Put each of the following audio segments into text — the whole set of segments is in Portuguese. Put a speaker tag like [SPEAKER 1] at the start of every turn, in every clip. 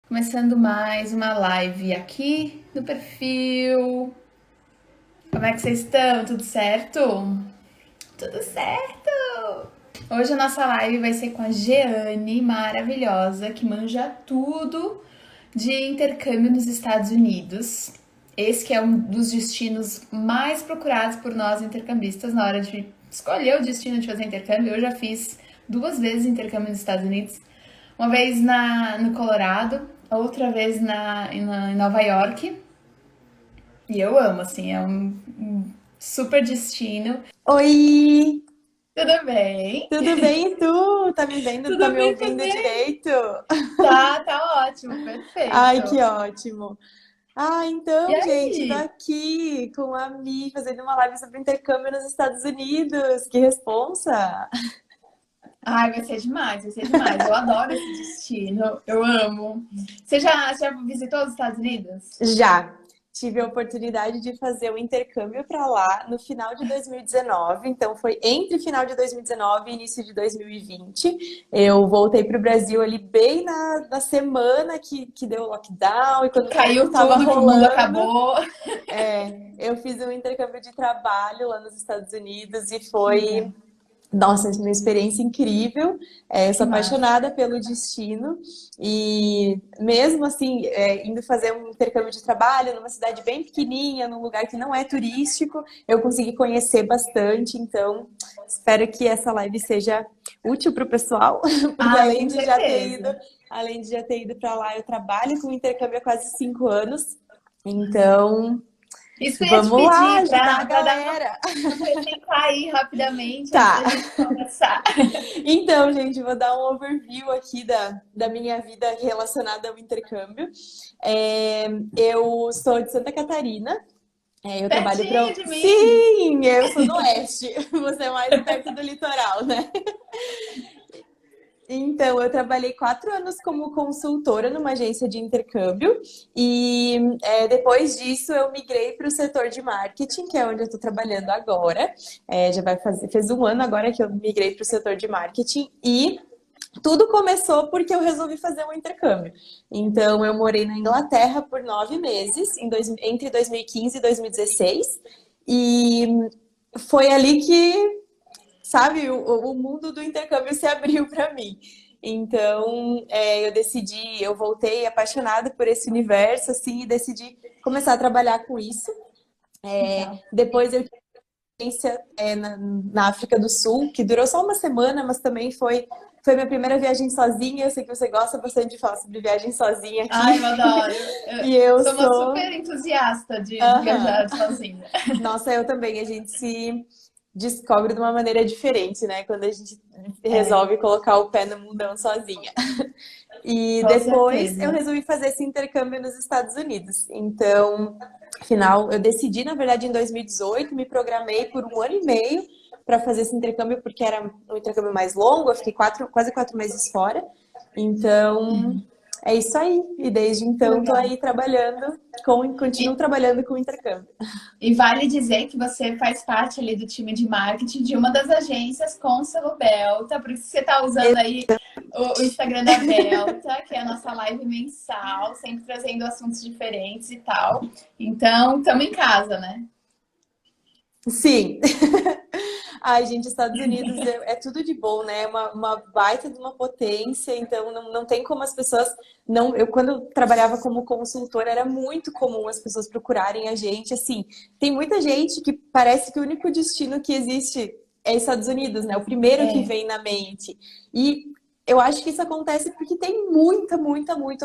[SPEAKER 1] Começando mais uma live aqui no perfil. Como é que vocês estão? Tudo certo? Tudo certo! Hoje a nossa live vai ser com a Jeane, maravilhosa, que manja tudo de intercâmbio nos Estados Unidos. Esse que é um dos destinos mais procurados por nós intercambistas na hora de escolher o destino de fazer intercâmbio. Eu já fiz 2 vezes intercâmbio nos Estados Unidos. Uma vez no Colorado, outra vez em Nova York. E eu amo, assim, é um super destino.
[SPEAKER 2] Oi,
[SPEAKER 1] Tudo bem?
[SPEAKER 2] tudo bem e tu? Tá me vendo? Tá
[SPEAKER 1] Tudo
[SPEAKER 2] me
[SPEAKER 1] bem
[SPEAKER 2] ouvindo
[SPEAKER 1] também?
[SPEAKER 2] direito?
[SPEAKER 1] Tá ótimo,
[SPEAKER 2] Ai,
[SPEAKER 1] perfeito.
[SPEAKER 2] que ótimo.
[SPEAKER 1] E
[SPEAKER 2] Então, gente, tô
[SPEAKER 1] aí?
[SPEAKER 2] aqui com a Mi fazendo uma live sobre intercâmbio nos Estados Unidos. Que responsa!
[SPEAKER 1] Ai, vai ser demais, vai ser demais. Eu adoro esse destino, eu amo. Você já visitou os Estados Unidos?
[SPEAKER 2] Já tive a oportunidade de fazer o intercâmbio para lá no final de 2019, então foi entre final de 2019 e início de 2020. Eu voltei para o Brasil ali bem na semana que deu o lockdown e
[SPEAKER 1] Que
[SPEAKER 2] quando tudo
[SPEAKER 1] caiu
[SPEAKER 2] estava
[SPEAKER 1] tudo, que o mundo
[SPEAKER 2] rolando.
[SPEAKER 1] acabou.
[SPEAKER 2] Eu fiz um intercâmbio de trabalho lá nos Estados Unidos e
[SPEAKER 1] Que
[SPEAKER 2] foi,
[SPEAKER 1] legal,
[SPEAKER 2] nossa, uma experiência incrível. Eu
[SPEAKER 1] que
[SPEAKER 2] sou
[SPEAKER 1] massa.
[SPEAKER 2] apaixonada pelo destino e mesmo assim, indo fazer um intercâmbio de trabalho numa cidade bem pequenininha, num lugar que não é turístico, eu consegui conhecer bastante. Então, espero que essa live seja útil para o pessoal, porque
[SPEAKER 1] Ai, tenho certeza.
[SPEAKER 2] além de já ter ido para lá, eu trabalho com intercâmbio há quase 5 anos. Então,
[SPEAKER 1] Isso que eu ia te
[SPEAKER 2] vamos lá
[SPEAKER 1] pedir
[SPEAKER 2] ajudar a
[SPEAKER 1] para dar uma
[SPEAKER 2] galera.
[SPEAKER 1] apresentar aí rapidamente antes
[SPEAKER 2] Tá.
[SPEAKER 1] da gente começar.
[SPEAKER 2] Então, gente, vou dar um overview aqui da minha vida relacionada ao intercâmbio. É, eu sou de Santa Catarina. Eu trabalho
[SPEAKER 1] Pertinho
[SPEAKER 2] para.
[SPEAKER 1] de mim.
[SPEAKER 2] Sim, eu sou do oeste. Você é mais perto do litoral, né? Então, eu trabalhei 4 anos como consultora numa agência de intercâmbio e depois disso eu migrei para o setor de marketing, que é onde eu estou trabalhando agora. Já fez um ano agora que eu migrei para o setor de marketing e tudo começou porque eu resolvi fazer um intercâmbio. Então, eu morei na Inglaterra por 9 meses, entre 2015 e 2016, e foi ali que, sabe, o mundo do intercâmbio se abriu para mim. Então, eu voltei apaixonada por esse universo, assim, e decidi começar a trabalhar com isso.
[SPEAKER 1] Legal.
[SPEAKER 2] Depois eu tive experiência na África do Sul, que durou só uma semana, mas também foi minha primeira viagem sozinha. Eu sei que você gosta bastante de falar sobre viagem sozinha
[SPEAKER 1] Ai,
[SPEAKER 2] aqui.
[SPEAKER 1] eu adoro.
[SPEAKER 2] E eu
[SPEAKER 1] Sou uma
[SPEAKER 2] sou.
[SPEAKER 1] super entusiasta de
[SPEAKER 2] Aham.
[SPEAKER 1] viajar sozinha.
[SPEAKER 2] Nossa, eu também. A gente se descobre de uma maneira diferente, né? Quando a gente
[SPEAKER 1] É,
[SPEAKER 2] resolve colocar o pé no mundão sozinha. E
[SPEAKER 1] com
[SPEAKER 2] depois eu
[SPEAKER 1] certeza.
[SPEAKER 2] resolvi fazer esse intercâmbio nos Estados Unidos. Então, afinal, eu decidi, na verdade, em 2018, me programei por um ano e meio para fazer esse intercâmbio, porque era um intercâmbio mais longo, eu fiquei quase 4 meses fora. Então, é isso aí. E desde
[SPEAKER 1] Que
[SPEAKER 2] então, estou
[SPEAKER 1] legal.
[SPEAKER 2] aí continuo
[SPEAKER 1] E,
[SPEAKER 2] trabalhando com intercâmbio.
[SPEAKER 1] e vale dizer que você faz parte ali do time de marketing de uma das agências Consuelo Belta, por isso você está usando aí o Instagram da Belta, que é a nossa live mensal, sempre trazendo assuntos diferentes e tal. Então, estamos em casa, né?
[SPEAKER 2] Sim. Ai, gente, Estados Unidos é tudo de bom, né? É uma baita de uma potência, então não tem como as pessoas não. Eu, quando eu trabalhava como consultora, era muito comum as pessoas procurarem a gente. Assim, tem muita gente que parece que o único destino que existe é Estados Unidos, né? O primeiro que
[SPEAKER 1] É,
[SPEAKER 2] vem na mente. E eu acho que isso acontece porque tem muita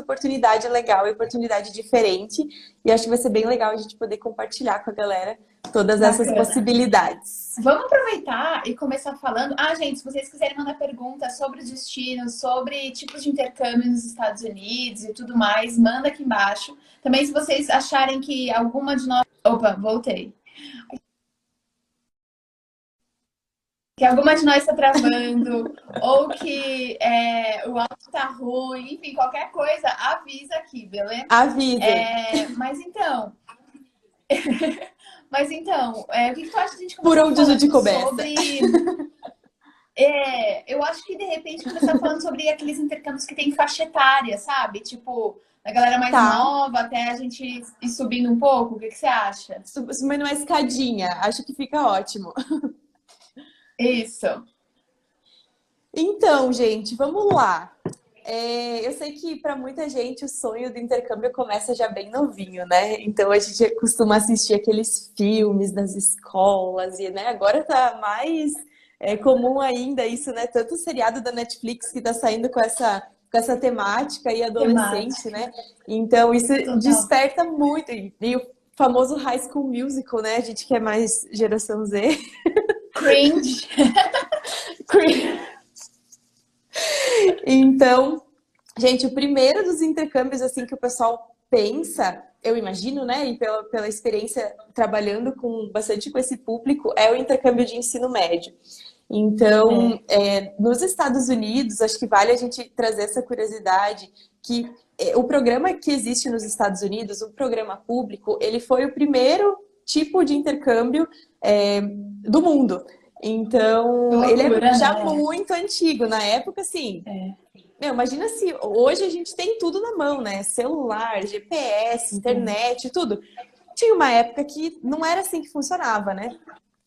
[SPEAKER 2] oportunidade legal e oportunidade diferente. E acho que vai ser bem legal a gente poder compartilhar com a galera todas essas
[SPEAKER 1] bacana.
[SPEAKER 2] possibilidades.
[SPEAKER 1] Vamos aproveitar e começar falando. Ah, gente, se vocês quiserem mandar perguntas sobre destinos, sobre tipos de intercâmbio nos Estados Unidos e tudo mais, manda aqui embaixo. Também, se vocês acharem que alguma de nós. Opa, voltei. Que alguma de nós está travando, ou que o áudio está ruim, enfim, qualquer coisa, avisa aqui, beleza?
[SPEAKER 2] Avisem.
[SPEAKER 1] Mas então, o que tu acha de a gente
[SPEAKER 2] Por
[SPEAKER 1] começar
[SPEAKER 2] onde a gente
[SPEAKER 1] falando
[SPEAKER 2] começa?
[SPEAKER 1] sobre. Eu acho que de repente começar falando sobre aqueles intercâmbios que tem faixa etária, sabe? Tipo, Da galera mais
[SPEAKER 2] Tá.
[SPEAKER 1] nova até a gente ir subindo um pouco? O que que você acha?
[SPEAKER 2] Subindo uma escadinha. Acho que fica ótimo.
[SPEAKER 1] Isso.
[SPEAKER 2] Então, gente, vamos lá. Eu sei que para muita gente o sonho do intercâmbio começa já bem novinho, né? Então a gente costuma assistir aqueles filmes das escolas e, né, agora tá mais comum ainda isso, né? Tanto o seriado da Netflix que tá saindo com essa temática e adolescente,
[SPEAKER 1] Temática.
[SPEAKER 2] né? Então isso
[SPEAKER 1] Total.
[SPEAKER 2] desperta muito. E o famoso High School Musical, né? A gente que é mais geração Z.
[SPEAKER 1] Cringe.
[SPEAKER 2] Então, gente, o primeiro dos intercâmbios assim que o pessoal pensa, eu imagino, né, e pela experiência trabalhando bastante com esse público, é o intercâmbio de ensino médio. Então,
[SPEAKER 1] É.
[SPEAKER 2] nos Estados Unidos, acho que vale a gente trazer essa curiosidade que o programa que existe nos Estados Unidos, o programa público, ele foi o primeiro tipo de intercâmbio do mundo.
[SPEAKER 1] Que
[SPEAKER 2] Então, ele é
[SPEAKER 1] loucura,
[SPEAKER 2] já
[SPEAKER 1] né?
[SPEAKER 2] muito antigo. Na época, assim,
[SPEAKER 1] É.
[SPEAKER 2] meu, imagina se hoje a gente tem tudo na mão, né? Celular, GPS,
[SPEAKER 1] Sim.
[SPEAKER 2] internet, tudo. Tinha uma época que não era assim que funcionava, né?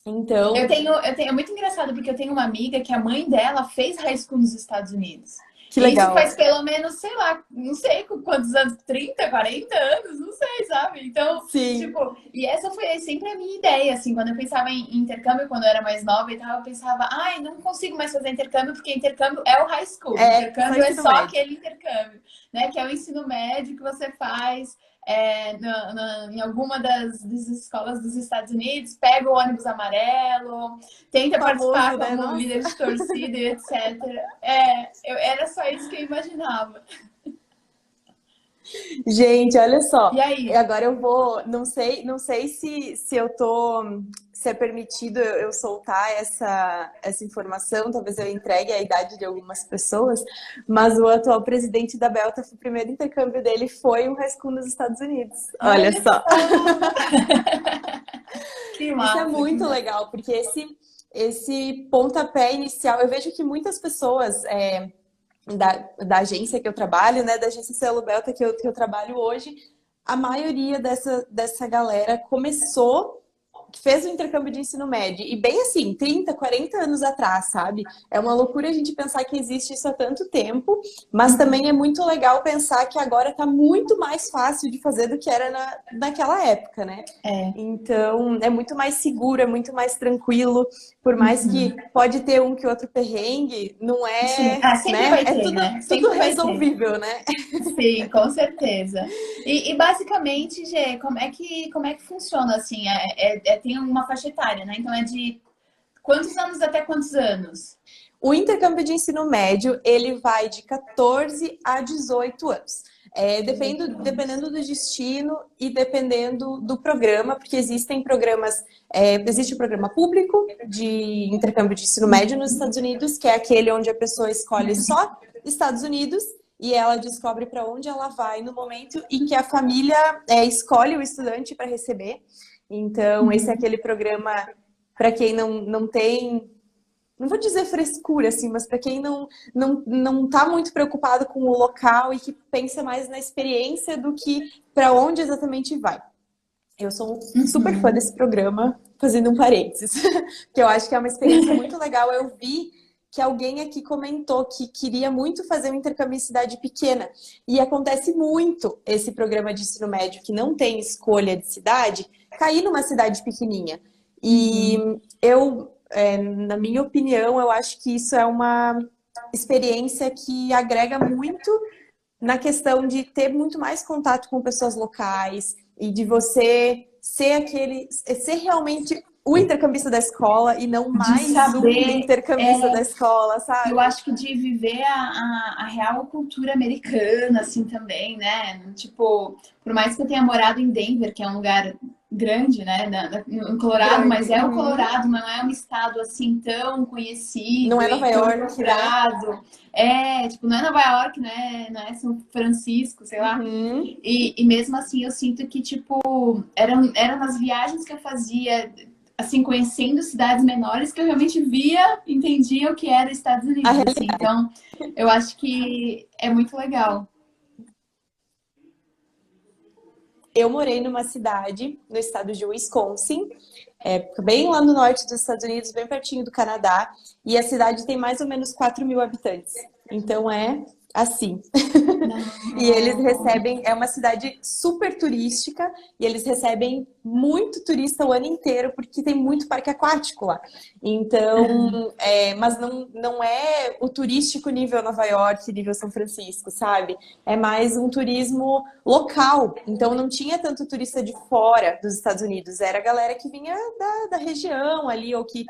[SPEAKER 2] Então,
[SPEAKER 1] É muito engraçado porque eu tenho uma amiga que a mãe dela fez high school nos Estados Unidos.
[SPEAKER 2] que
[SPEAKER 1] E isso
[SPEAKER 2] legal.
[SPEAKER 1] faz pelo menos, sei lá, não sei com quantos anos, 30, 40 anos, não sei, sabe? Então,
[SPEAKER 2] Sim,
[SPEAKER 1] tipo, e essa foi sempre a minha ideia, assim, quando eu pensava em intercâmbio, quando eu era mais nova e tal, eu pensava, ai, não consigo mais fazer intercâmbio, porque intercâmbio é o high school,
[SPEAKER 2] só
[SPEAKER 1] intercâmbio é
[SPEAKER 2] ensino
[SPEAKER 1] só
[SPEAKER 2] médio.
[SPEAKER 1] aquele intercâmbio, né? Que é o ensino médio que você faz em alguma das escolas dos Estados Unidos, pega o ônibus amarelo, tenta participar
[SPEAKER 2] Famoso, né?
[SPEAKER 1] como
[SPEAKER 2] Nossa.
[SPEAKER 1] líder de torcida e etc. Era só isso que eu imaginava.
[SPEAKER 2] Gente, olha só.
[SPEAKER 1] E aí?
[SPEAKER 2] Agora eu vou, não sei se eu tô, se é permitido eu soltar essa informação, talvez eu entregue a idade de algumas pessoas, mas o atual presidente da Belta, o primeiro intercâmbio dele foi um high school nos Estados Unidos. Olha
[SPEAKER 1] Olha
[SPEAKER 2] só.
[SPEAKER 1] só! Que
[SPEAKER 2] Isso é
[SPEAKER 1] massa, que
[SPEAKER 2] muito
[SPEAKER 1] massa.
[SPEAKER 2] legal, porque esse pontapé inicial, eu vejo que muitas pessoas da agência que eu trabalho, né, da agência Cielo Belta que eu trabalho hoje, a maioria dessa galera começou, fez o intercâmbio de ensino médio, e bem assim, 30, 40 anos atrás, sabe? É uma loucura a gente pensar que existe isso há tanto tempo, mas também é muito legal pensar que agora tá muito mais fácil de fazer do que era naquela época, né?
[SPEAKER 1] É.
[SPEAKER 2] Então, é muito mais seguro, é muito mais tranquilo, por mais que pode ter um que outro perrengue, não
[SPEAKER 1] Sim.
[SPEAKER 2] é,
[SPEAKER 1] Ah, sempre
[SPEAKER 2] né?
[SPEAKER 1] vai
[SPEAKER 2] É
[SPEAKER 1] ter,
[SPEAKER 2] tudo,
[SPEAKER 1] né?
[SPEAKER 2] tudo
[SPEAKER 1] Sempre vai ter.
[SPEAKER 2] resolvível, né?
[SPEAKER 1] Sim, com certeza. E basicamente, Gê, como é que funciona assim? Tem uma faixa etária, né? Então é de quantos anos até quantos anos?
[SPEAKER 2] O intercâmbio de ensino médio, ele vai de 14 a 18 anos.
[SPEAKER 1] 18 anos.
[SPEAKER 2] Dependendo do destino e dependendo do programa, porque existem programas, existe o programa público de intercâmbio de ensino médio nos Estados Unidos, que é aquele onde a pessoa escolhe só Estados Unidos e ela descobre para onde ela vai no momento em que a família escolhe o estudante para receber. Então, esse é aquele programa para quem não tem, não vou dizer frescura, assim, mas para quem não tá muito preocupado com o local e que pensa mais na experiência do que para onde exatamente vai. Eu sou um super fã
[SPEAKER 1] Uhum.
[SPEAKER 2] desse programa, fazendo um parênteses, que eu acho que é uma experiência muito legal. Eu vi que alguém aqui comentou que queria muito fazer um intercâmbio em cidade pequena. E acontece muito esse programa de ensino médio que não tem escolha de cidade, cair numa cidade pequenininha. E
[SPEAKER 1] Uhum.
[SPEAKER 2] na minha opinião, eu acho que isso é uma experiência que agrega muito na questão de ter muito mais contato com pessoas locais e de você ser realmente o intercambista da escola e não
[SPEAKER 1] De
[SPEAKER 2] mais um
[SPEAKER 1] saber,
[SPEAKER 2] intercambista da escola,
[SPEAKER 1] eu
[SPEAKER 2] sabe?
[SPEAKER 1] acho que de viver a real cultura americana, assim, também, né? Tipo, por mais que eu tenha morado em Denver, que é um lugar grande, né, no Colorado, mas
[SPEAKER 2] Grande.
[SPEAKER 1] é o
[SPEAKER 2] Uhum.
[SPEAKER 1] Colorado, não é um estado, assim, tão
[SPEAKER 2] Não
[SPEAKER 1] conhecido
[SPEAKER 2] é
[SPEAKER 1] e
[SPEAKER 2] Nova
[SPEAKER 1] tão
[SPEAKER 2] York, né?
[SPEAKER 1] procurado. Tipo, não é Nova York, não é São Francisco, sei lá.
[SPEAKER 2] Uhum.
[SPEAKER 1] E mesmo assim, eu sinto que, tipo, eram nas viagens que eu fazia, assim, conhecendo cidades menores, que eu realmente via, entendia o que era Estados
[SPEAKER 2] A
[SPEAKER 1] Unidos, assim. Então, eu acho que é muito legal.
[SPEAKER 2] eu morei numa cidade no estado de Wisconsin, bem lá no norte dos Estados Unidos, bem pertinho do Canadá, e a cidade tem mais ou menos 4.000 habitantes. Então é assim. E eles
[SPEAKER 1] Não.
[SPEAKER 2] recebem, é uma cidade super turística, e eles recebem muito turista o ano inteiro, porque tem muito parque aquático lá. Então, mas não é o turístico nível Nova York, nível São Francisco, sabe? É mais um turismo local. Então, não tinha tanto turista de fora dos Estados Unidos, era a galera que vinha da região ali, ou que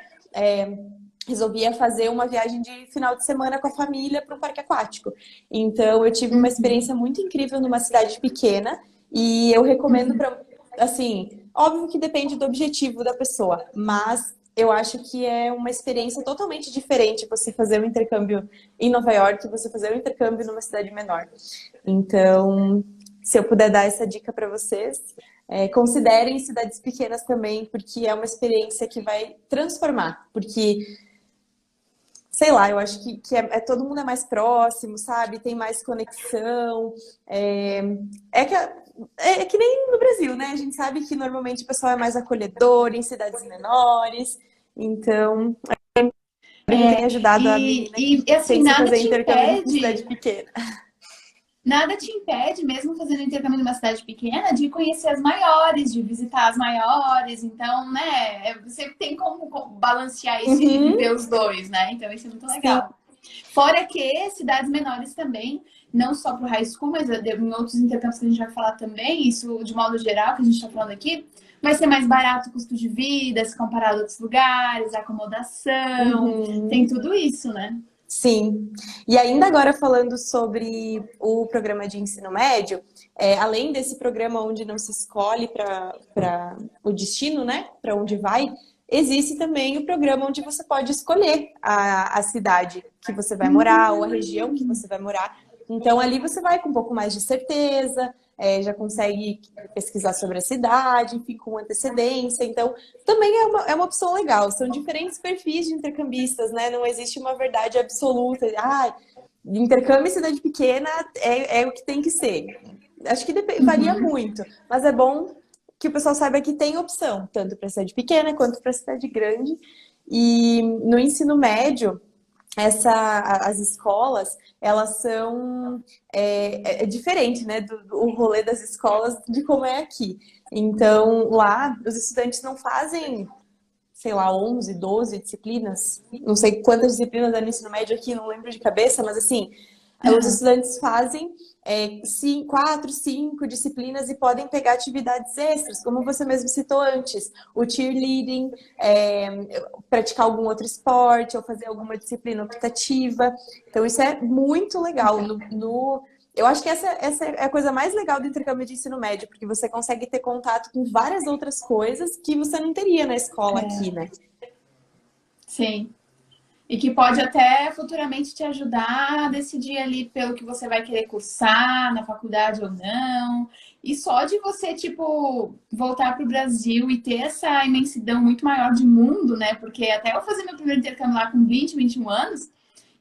[SPEAKER 2] resolvia fazer uma viagem de final de semana com a família para um parque aquático. Então, eu tive uma experiência muito incrível numa cidade pequena e eu recomendo para, assim, óbvio que depende do objetivo da pessoa, mas eu acho que é uma experiência totalmente diferente você fazer um intercâmbio em Nova York e você fazer um intercâmbio numa cidade menor. Então, se eu puder dar essa dica para vocês, considerem cidades pequenas também, porque é uma experiência que vai transformar. Porque sei lá, eu acho que todo mundo é mais próximo, sabe? Tem mais conexão. É que nem no Brasil, né? A gente sabe que normalmente o pessoal é mais acolhedor em cidades menores. Então, que tem ajudado a menina que
[SPEAKER 1] Assim,
[SPEAKER 2] pensa em fazer intercâmbio em cidade pequena.
[SPEAKER 1] nada te impede, mesmo fazendo intercâmbio numa cidade pequena, de conhecer as maiores, de visitar as maiores. Então, né, você tem como balancear isso e viver os dois, né? Então, isso é muito
[SPEAKER 2] Sim.
[SPEAKER 1] legal. Fora que cidades menores também, não só para o high school, mas em outros intercâmbios que a gente vai falar também, isso de modo geral que a gente está falando aqui, vai ser mais barato o custo de vida, se comparado a outros lugares, acomodação, tem tudo isso, né?
[SPEAKER 2] Sim. E ainda agora falando sobre o programa de ensino médio, além desse programa onde não se escolhe para o destino, né? Para onde vai, existe também o programa onde você pode escolher a cidade que você vai morar ou a região que você vai morar. Então ali você vai com um pouco mais de certeza, já consegue pesquisar sobre a cidade, enfim, com antecedência. Então, também é uma opção legal. São diferentes perfis de intercambistas, né? Não existe uma verdade absoluta. Intercâmbio em cidade pequena é o que tem que ser. Acho que varia muito, mas é bom que o pessoal saiba que tem opção, tanto para cidade pequena quanto para cidade grande. E no ensino médio, as escolas, elas são diferente, né, o rolê das escolas de como é aqui. Então, lá, os estudantes não fazem, sei lá, 11, 12 disciplinas, não sei quantas disciplinas dá no ensino médio aqui, não lembro de cabeça, mas assim, os estudantes fazem 4, 5 disciplinas e podem pegar atividades extras, como você mesmo citou antes, o cheerleading, praticar algum outro esporte ou fazer alguma disciplina optativa. Então isso é muito legal. Eu acho que essa é a coisa mais legal do intercâmbio de ensino médio, porque você consegue ter contato com várias outras coisas que você não teria na escola aqui, né?
[SPEAKER 1] Sim. E que pode até futuramente te ajudar a decidir ali pelo que você vai querer cursar na faculdade ou não. E só de você, tipo, voltar para o Brasil e ter essa imensidão muito maior de mundo, né? Porque até eu fazer meu primeiro intercâmbio lá com 20, 21 anos,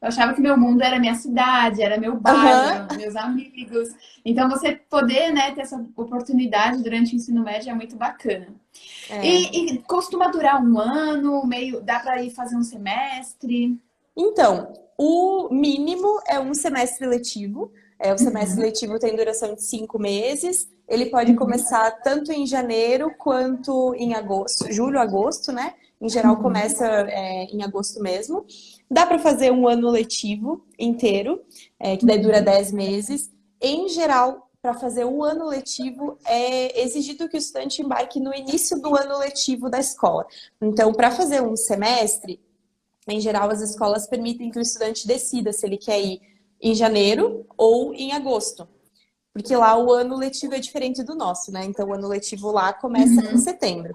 [SPEAKER 1] eu achava que meu mundo era minha cidade, era meu bairro, eram meus amigos. Então, você poder, né, ter essa oportunidade durante o ensino médio é muito bacana. E costuma durar um ano, meio, dá para ir fazer um semestre?
[SPEAKER 2] Então, o mínimo é um semestre letivo. O semestre letivo tem duração de 5 meses. Ele pode começar tanto em janeiro quanto em agosto, julho, agosto, né? Em geral começa em agosto mesmo. Dá para fazer um ano letivo inteiro, que daí dura 10 meses. Em geral, para fazer um ano letivo, é exigido que o estudante embarque no início do ano letivo da escola. Então, para fazer um semestre, em geral, as escolas permitem que o estudante decida se ele quer ir em janeiro ou em agosto. Porque lá o ano letivo é diferente do nosso, né? Então, o ano letivo lá começa em setembro.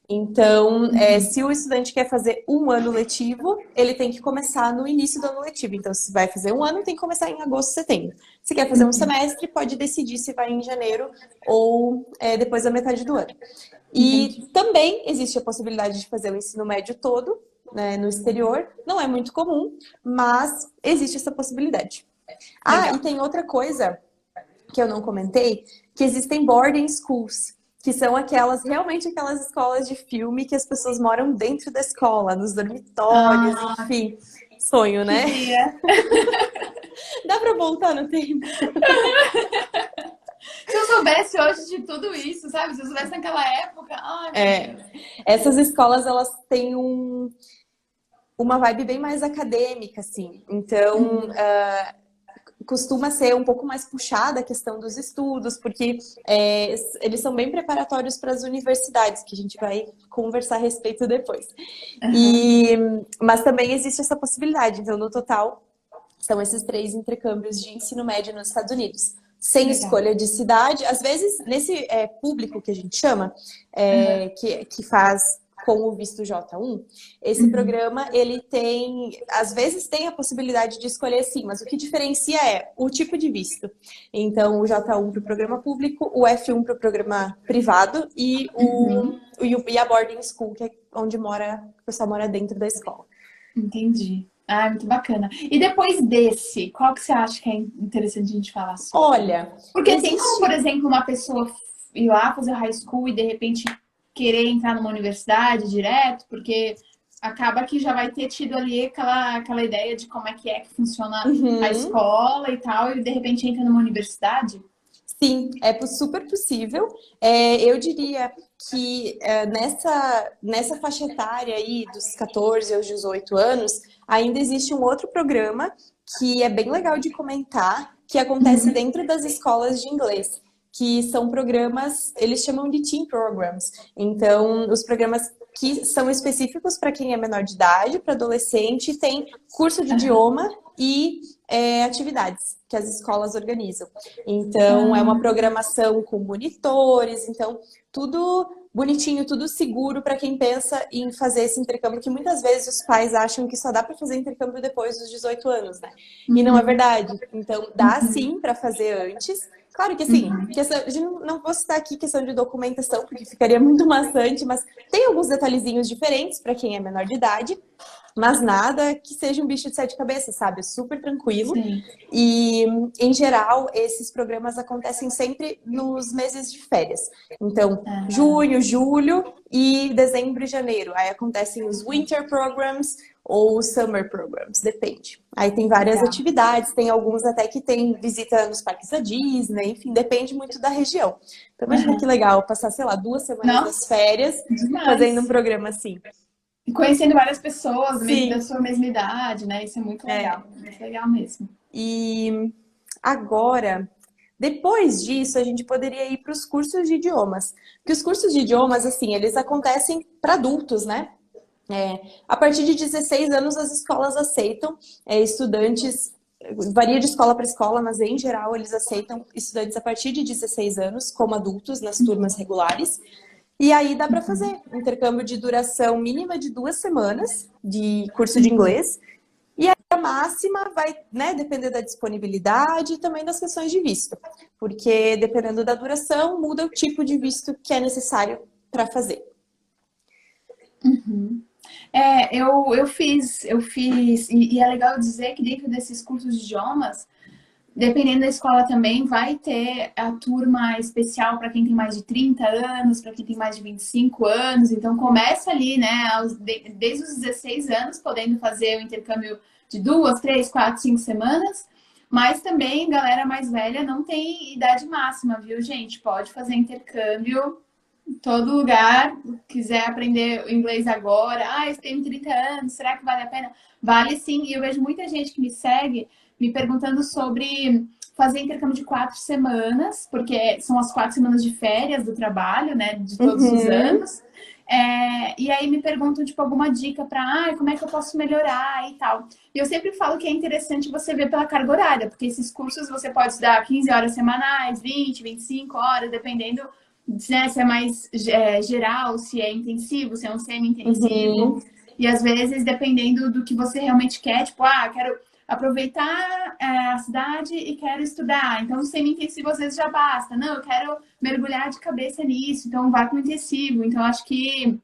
[SPEAKER 2] Então, se o estudante quer fazer um ano letivo, ele tem que começar no início do ano letivo. Então, se vai fazer um ano, tem que começar em agosto, setembro. Se quer fazer um semestre, pode decidir se vai em janeiro ou depois da metade do ano. E também existe a possibilidade de fazer o ensino médio todo, né, no exterior. Não é muito comum, mas existe essa possibilidade.
[SPEAKER 1] Legal.
[SPEAKER 2] E tem outra coisa que eu não comentei, que existem boarding schools, que são realmente aquelas escolas de filme que as pessoas moram dentro da escola, nos dormitórios,
[SPEAKER 1] Ah,
[SPEAKER 2] enfim. Sonho, né?
[SPEAKER 1] queria.
[SPEAKER 2] Dá pra voltar no tempo?
[SPEAKER 1] Se eu soubesse hoje de tudo isso, sabe? Se eu soubesse naquela época. Ai, meu Deus.
[SPEAKER 2] Essas escolas, elas têm uma vibe bem mais acadêmica, assim. Então, costuma ser um pouco mais puxada a questão dos estudos, porque eles são bem preparatórios para as universidades, que a gente vai conversar a respeito depois. Mas também existe essa possibilidade. Então, no total, são esses 3 intercâmbios de ensino médio nos Estados Unidos. Sem
[SPEAKER 1] Legal.
[SPEAKER 2] escolha de cidade. Às vezes, nesse público que a gente chama, que faz com o visto J1, esse programa, ele tem, às vezes tem a possibilidade de escolher sim, mas o que diferencia é o tipo de visto. Então, o J1 para o programa público, o F1 para o programa privado e, e a boarding school, que é onde o pessoal mora dentro da escola.
[SPEAKER 1] Entendi. Ah, muito bacana. E depois desse, qual que você acha que é interessante a gente falar sobre?
[SPEAKER 2] Olha,
[SPEAKER 1] porque tem como, por exemplo, uma pessoa ir lá fazer high school e de repente querer entrar numa universidade direto, porque acaba que já vai ter tido ali aquela ideia de como é que funciona a escola e tal, e de repente entra numa universidade?
[SPEAKER 2] Sim, é super possível. Eu diria que nessa faixa etária aí, dos 14 aos 18 anos, ainda existe um outro programa que é bem legal de comentar, que acontece dentro das escolas de inglês, que são programas, eles chamam de teen programs. Então, os programas que são específicos para quem é menor de idade, para adolescente, tem curso de idioma e atividades que as escolas organizam. Então, é uma programação com monitores, então, tudo bonitinho, tudo seguro para quem pensa em fazer esse intercâmbio, que muitas vezes os pais acham que só dá para fazer intercâmbio depois dos 18 anos, né? E não é verdade. Então, dá sim para fazer antes. Claro que assim, não vou citar aqui questão de documentação, porque ficaria muito maçante, mas tem alguns detalhezinhos diferentes para quem é menor de idade, mas nada que seja um bicho de 7 cabeças, sabe? É super tranquilo.
[SPEAKER 1] Sim.
[SPEAKER 2] E, em geral, esses programas acontecem sempre nos meses de férias. Então, junho, julho e dezembro e janeiro. Aí acontecem os winter programs ou os summer programs, depende. Aí tem várias atividades, tem alguns até que tem visita nos parques da Disney, enfim, depende muito da região. Então, imagina que legal passar, sei lá, 2 semanas das férias fazendo um programa assim.
[SPEAKER 1] Conhecendo várias pessoas
[SPEAKER 2] Sim.
[SPEAKER 1] da sua mesma idade, né? Isso é muito legal. Muito legal mesmo.
[SPEAKER 2] E agora, depois disso, a gente poderia ir para os cursos de idiomas. Porque os cursos de idiomas, assim, eles acontecem para adultos, né? A partir de 16 anos, as escolas aceitam estudantes, varia de escola para escola, mas em geral eles aceitam estudantes a partir de 16 anos como adultos nas turmas regulares. E aí dá para fazer um intercâmbio de duração mínima de 2 semanas de curso de inglês. E a máxima vai, né, depender da disponibilidade e também das questões de visto. Porque dependendo da duração, muda o tipo de visto que é necessário para fazer.
[SPEAKER 1] Eu fiz, e é legal dizer que dentro desses cursos de idiomas, dependendo da escola também, vai ter a turma especial para quem tem mais de 30 anos, para quem tem mais de 25 anos. Então, começa ali, né, desde os 16 anos, podendo fazer o intercâmbio de 2, 3, 4, 5 semanas. Mas também, galera mais velha não tem idade máxima, viu, gente? Pode fazer intercâmbio em todo lugar. Quiser aprender inglês agora, eu tenho 30 anos, será que vale a pena? Vale sim, e eu vejo muita gente que me segue me perguntando sobre fazer intercâmbio de 4 semanas, porque são as 4 semanas de férias do trabalho, né, de todos os anos. E aí me perguntam, tipo, alguma dica para, como é que eu posso melhorar e tal. E eu sempre falo que é interessante você ver pela carga horária, porque esses cursos você pode estudar 15 horas semanais, 20, 25 horas, dependendo, né, se é mais geral, se é intensivo, se é um semi-intensivo. E às vezes, dependendo do que você realmente quer, tipo, quero aproveitar a cidade e quero estudar. Então, o semi-intensivo às vezes já basta. Não, eu quero mergulhar de cabeça nisso, então vá com o intensivo. Então, acho que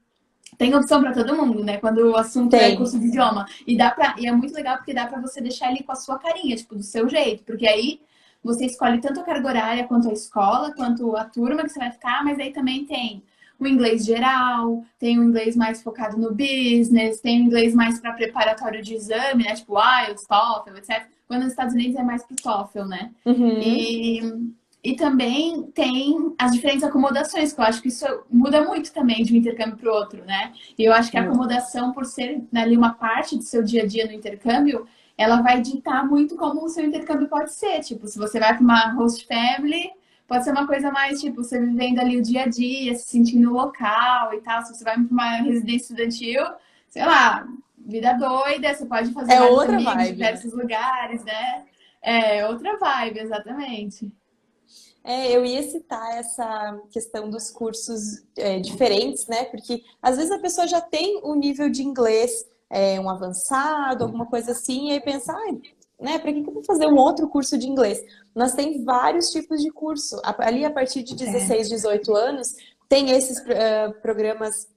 [SPEAKER 1] tem opção para todo mundo, né? Quando o assunto é curso de idioma. E é muito legal porque dá para você deixar ele com a sua carinha, tipo, do seu jeito. Porque aí você escolhe tanto a carga horária quanto a escola, quanto a turma que você vai ficar, mas aí também tem o inglês geral, tem o inglês mais focado no business, tem o inglês mais para preparatório de exame, né? Tipo IELTS, TOEFL, etc. Quando nos Estados Unidos é mais pro TOEFL, né?
[SPEAKER 2] Uhum.
[SPEAKER 1] E também tem as diferentes acomodações, que eu acho que isso muda muito também de um intercâmbio para o outro, né? E eu acho que a acomodação, por ser ali uma parte do seu dia a dia no intercâmbio, ela vai ditar muito como o seu intercâmbio pode ser. Tipo, se você vai para uma host family, pode ser uma coisa mais, tipo, você vivendo ali o dia a dia, se sentindo no local e tal. Se você vai para uma residência estudantil, sei lá, vida doida, você pode fazer
[SPEAKER 2] É
[SPEAKER 1] vários
[SPEAKER 2] outra
[SPEAKER 1] amigos de
[SPEAKER 2] vibe, né?
[SPEAKER 1] diversos lugares, né? É outra vibe, exatamente.
[SPEAKER 2] Eu ia citar essa questão dos cursos diferentes, né? Porque às vezes a pessoa já tem um nível de inglês, um avançado, alguma coisa assim, e aí pensa, né, para que eu vou fazer um outro curso de inglês? Nós tem vários tipos de curso. Ali, a partir de 16, 18 anos, tem esses programas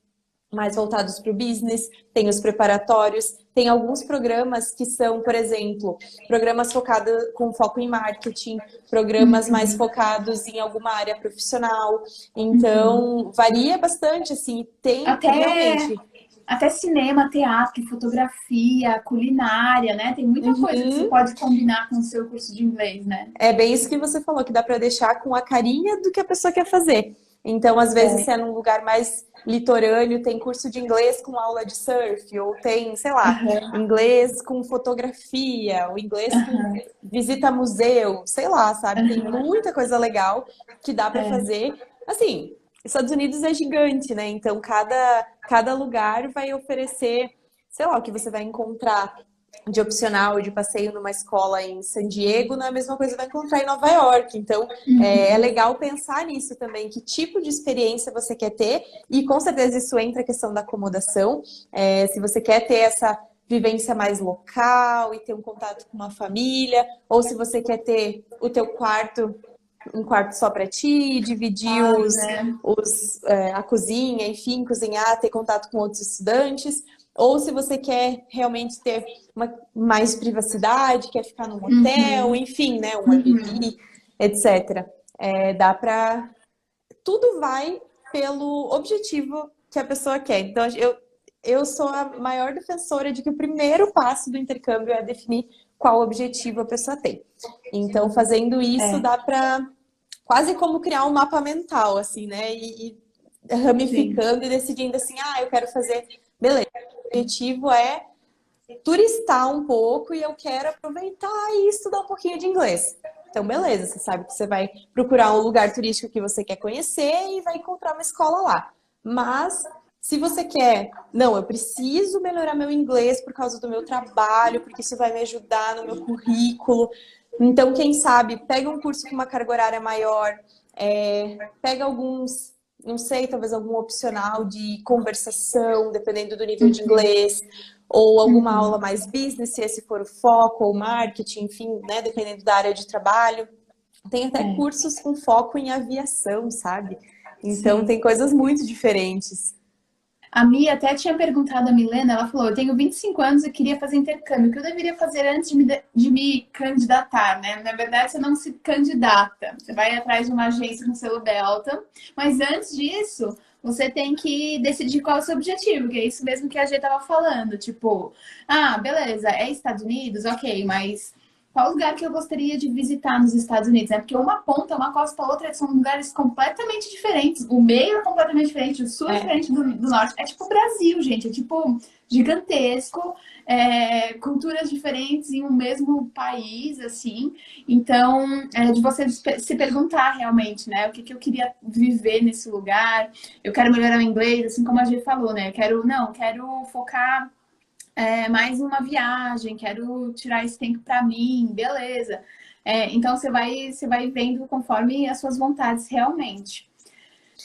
[SPEAKER 2] mais voltados para o business, tem os preparatórios, tem alguns programas que são, por exemplo, programas focados com foco em marketing, programas mais focados em alguma área profissional. Então, varia bastante, assim, tem
[SPEAKER 1] Até,
[SPEAKER 2] realmente.
[SPEAKER 1] até cinema, teatro, fotografia, culinária, né? Tem muita coisa que você
[SPEAKER 2] Uhum.
[SPEAKER 1] pode combinar com o seu curso de inglês, né?
[SPEAKER 2] É bem isso que você falou, que dá para deixar com a carinha do que a pessoa quer fazer. Então, às vezes, se é num lugar mais litorâneo, tem curso de inglês com aula de surf, ou tem, sei lá, inglês com fotografia, ou inglês com visita a museu, sei lá, sabe? Tem muita coisa legal que dá para fazer. Assim, Estados Unidos é gigante, né? Então, cada lugar vai oferecer, sei lá, o que você vai encontrar de opcional, de passeio numa escola em San Diego, não é a mesma coisa que vai encontrar em Nova York. Então, é legal pensar nisso também, que tipo de experiência você quer ter, e com certeza isso entra a questão da acomodação. Se você quer ter essa vivência mais local e ter um contato com uma família, ou se você quer ter o teu quarto, um quarto só para ti, dividir a cozinha, enfim, cozinhar, ter contato com outros estudantes, ou se você quer realmente ter mais privacidade, quer ficar num hotel, enfim, né, um Airbnb, etc. Dá para... Tudo vai pelo objetivo que a pessoa quer. Então, eu sou a maior defensora de que o primeiro passo do intercâmbio é definir qual objetivo a pessoa tem. Então, fazendo isso, dá para quase como criar um mapa mental, assim, né? E ramificando e decidindo assim, eu quero fazer... Beleza, o objetivo é turistar um pouco e eu quero aproveitar e estudar um pouquinho de inglês. Então, beleza, você sabe que você vai procurar um lugar turístico que você quer conhecer e vai encontrar uma escola lá. Mas, se você quer, não, eu preciso melhorar meu inglês por causa do meu trabalho, porque isso vai me ajudar no meu currículo. Então, quem sabe, pega um curso com uma carga horária maior, pega alguns, não sei, talvez algum opcional de conversação, dependendo do nível de inglês, ou alguma aula mais business, se esse for o foco, ou marketing, enfim, né, dependendo da área de trabalho. Tem até cursos com foco em aviação, sabe? Então, tem coisas muito diferentes.
[SPEAKER 1] A Mia até tinha perguntado a Milena, ela falou, eu tenho 25 anos e queria fazer intercâmbio. O que eu deveria fazer antes de me candidatar, né? Na verdade, você não se candidata. Você vai atrás de uma agência com selo Delta. Mas antes disso, você tem que decidir qual é o seu objetivo, que é isso mesmo que a G tava falando. Tipo, beleza, é Estados Unidos? Ok, mas qual lugar que eu gostaria de visitar nos Estados Unidos, né? Porque uma ponta, uma costa, a outra são lugares completamente diferentes. O meio é completamente diferente, o sul é diferente do norte. É tipo o Brasil, gente. É tipo gigantesco. Culturas diferentes em um mesmo país, assim. Então, de você se perguntar realmente, né? O que eu queria viver nesse lugar. Eu quero melhorar o inglês, assim como a G falou, né? Quero focar mais uma viagem, quero tirar esse tempo para mim, beleza. Então você vai vendo conforme as suas vontades realmente.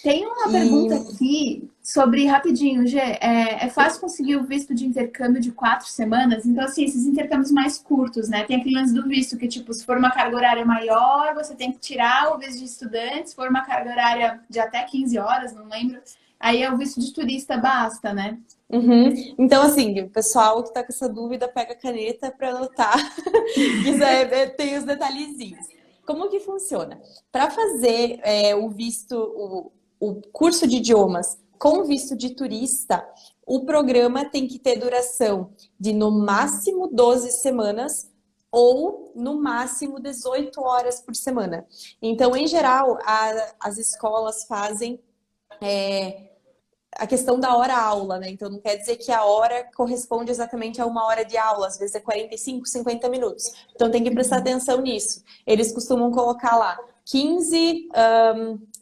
[SPEAKER 1] Tem uma pergunta aqui sobre, rapidinho, Gê, é fácil conseguir o visto de intercâmbio de 4 semanas? Então, assim, esses intercâmbios mais curtos, né? Tem aquele lance do visto, que, tipo, se for uma carga horária maior, você tem que tirar o visto de estudante, se for uma carga horária de até 15 horas, não lembro, aí é o visto de turista, basta, né?
[SPEAKER 2] Então, assim, o pessoal que tá com essa dúvida, pega a caneta para anotar, que tem os detalhezinhos. Como que funciona? Para fazer o visto, o curso de idiomas com visto de turista, o programa tem que ter duração de no máximo 12 semanas ou no máximo 18 horas por semana. Então, em geral, as escolas fazem a questão da hora-aula, né? Então, não quer dizer que a hora corresponde exatamente a uma hora de aula, às vezes é 45, 50 minutos. Então, tem que prestar atenção nisso. Eles costumam colocar lá 15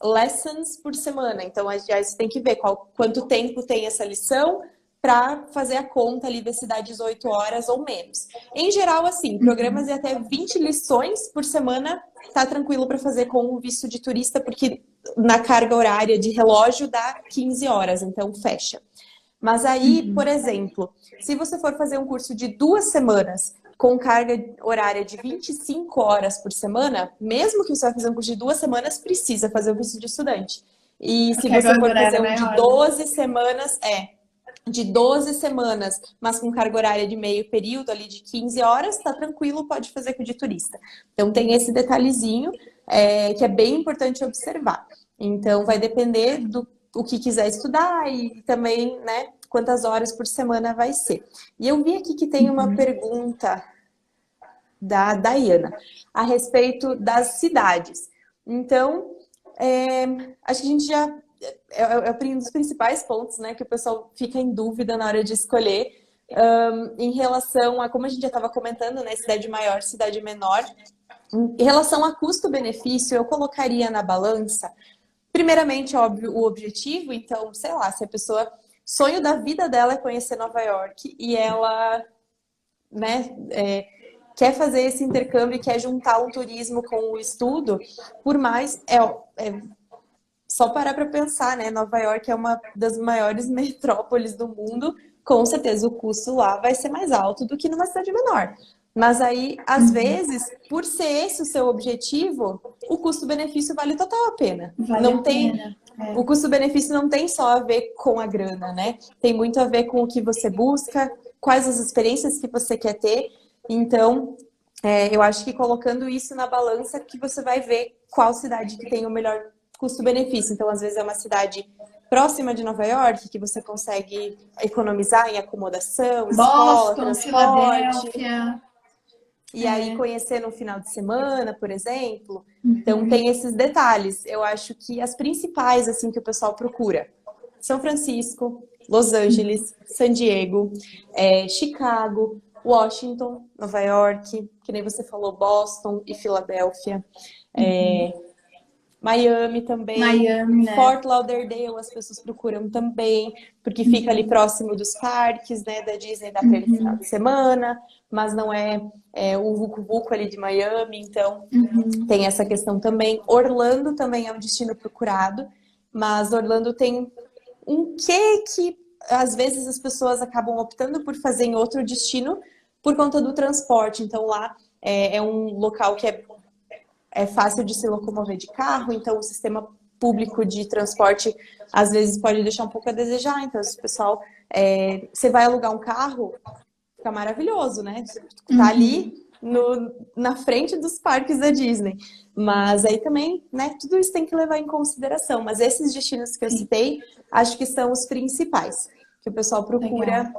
[SPEAKER 2] lessons por semana. Então, aí você tem que ver quanto tempo tem essa lição para fazer a conta ali ver se dá 18 horas ou menos. Em geral, assim, programas de até 20 lições por semana tá tranquilo para fazer com o visto de turista, porque na carga horária de relógio dá 15 horas, então fecha. Mas aí, por exemplo, se você for fazer um curso de 2 semanas com carga horária de 25 horas por semana, mesmo que você vai fazer um curso de 2 semanas, precisa fazer o visto de estudante. E se você for fazer um de 12 semanas, de 12 semanas, mas com carga horária de meio período, ali de 15 horas, tá tranquilo, pode fazer com o de turista. Então tem esse detalhezinho que é bem importante observar. Então vai depender do que quiser estudar e também, né, quantas horas por semana vai ser. E eu vi aqui que tem uma pergunta da Dayana a respeito das cidades. Então, acho que a gente já é um dos principais pontos, né, que o pessoal fica em dúvida na hora de escolher, em relação a, como a gente já estava comentando, né, cidade maior, cidade menor. Em relação a custo-benefício, eu colocaria na balança, primeiramente, óbvio, o objetivo. Então, sei lá, se a pessoa, sonho da vida dela é conhecer Nova York e ela, né, quer fazer esse intercâmbio e quer juntar o turismo com o estudo, por mais, só parar para pensar, né? Nova York é uma das maiores metrópoles do mundo, com certeza o custo lá vai ser mais alto do que numa cidade menor. Mas aí, às vezes, por ser esse o seu objetivo, o custo-benefício vale total a pena. O custo-benefício não tem só a ver com a grana, né? Tem muito a ver com o que você busca, quais as experiências que você quer ter. Então, eu acho que colocando isso na balança que você vai ver qual cidade que tem o melhor custo-benefício. Então, às vezes é uma cidade próxima de Nova York, que você consegue economizar em acomodação, escola,
[SPEAKER 1] Boston,
[SPEAKER 2] transporte.
[SPEAKER 1] Filadélfia.
[SPEAKER 2] E aí conhecer no final de semana, por exemplo. Então, tem esses detalhes. Eu acho que as principais, assim, que o pessoal procura. São Francisco, Los Angeles, San Diego, Chicago, Washington, Nova York, que nem você falou, Boston e Filadélfia. Miami também,
[SPEAKER 1] Miami, né?
[SPEAKER 2] Fort Lauderdale as pessoas procuram também, porque fica ali próximo dos parques, né, da Disney, dá para ir no final de semana, mas não é o vucu-vucu ali de Miami, então tem essa questão também. Orlando também é um destino procurado, mas Orlando tem um quê que às vezes as pessoas acabam optando por fazer em outro destino por conta do transporte. Então lá é um local que é fácil de se locomover de carro, então o sistema público de transporte às vezes pode deixar um pouco a desejar. Então, se o pessoal, você vai alugar um carro, fica maravilhoso, né? Você tá ali na frente dos parques da Disney. Mas aí também, né, tudo isso tem que levar em consideração. Mas esses destinos que eu citei, acho que são os principais que o pessoal procura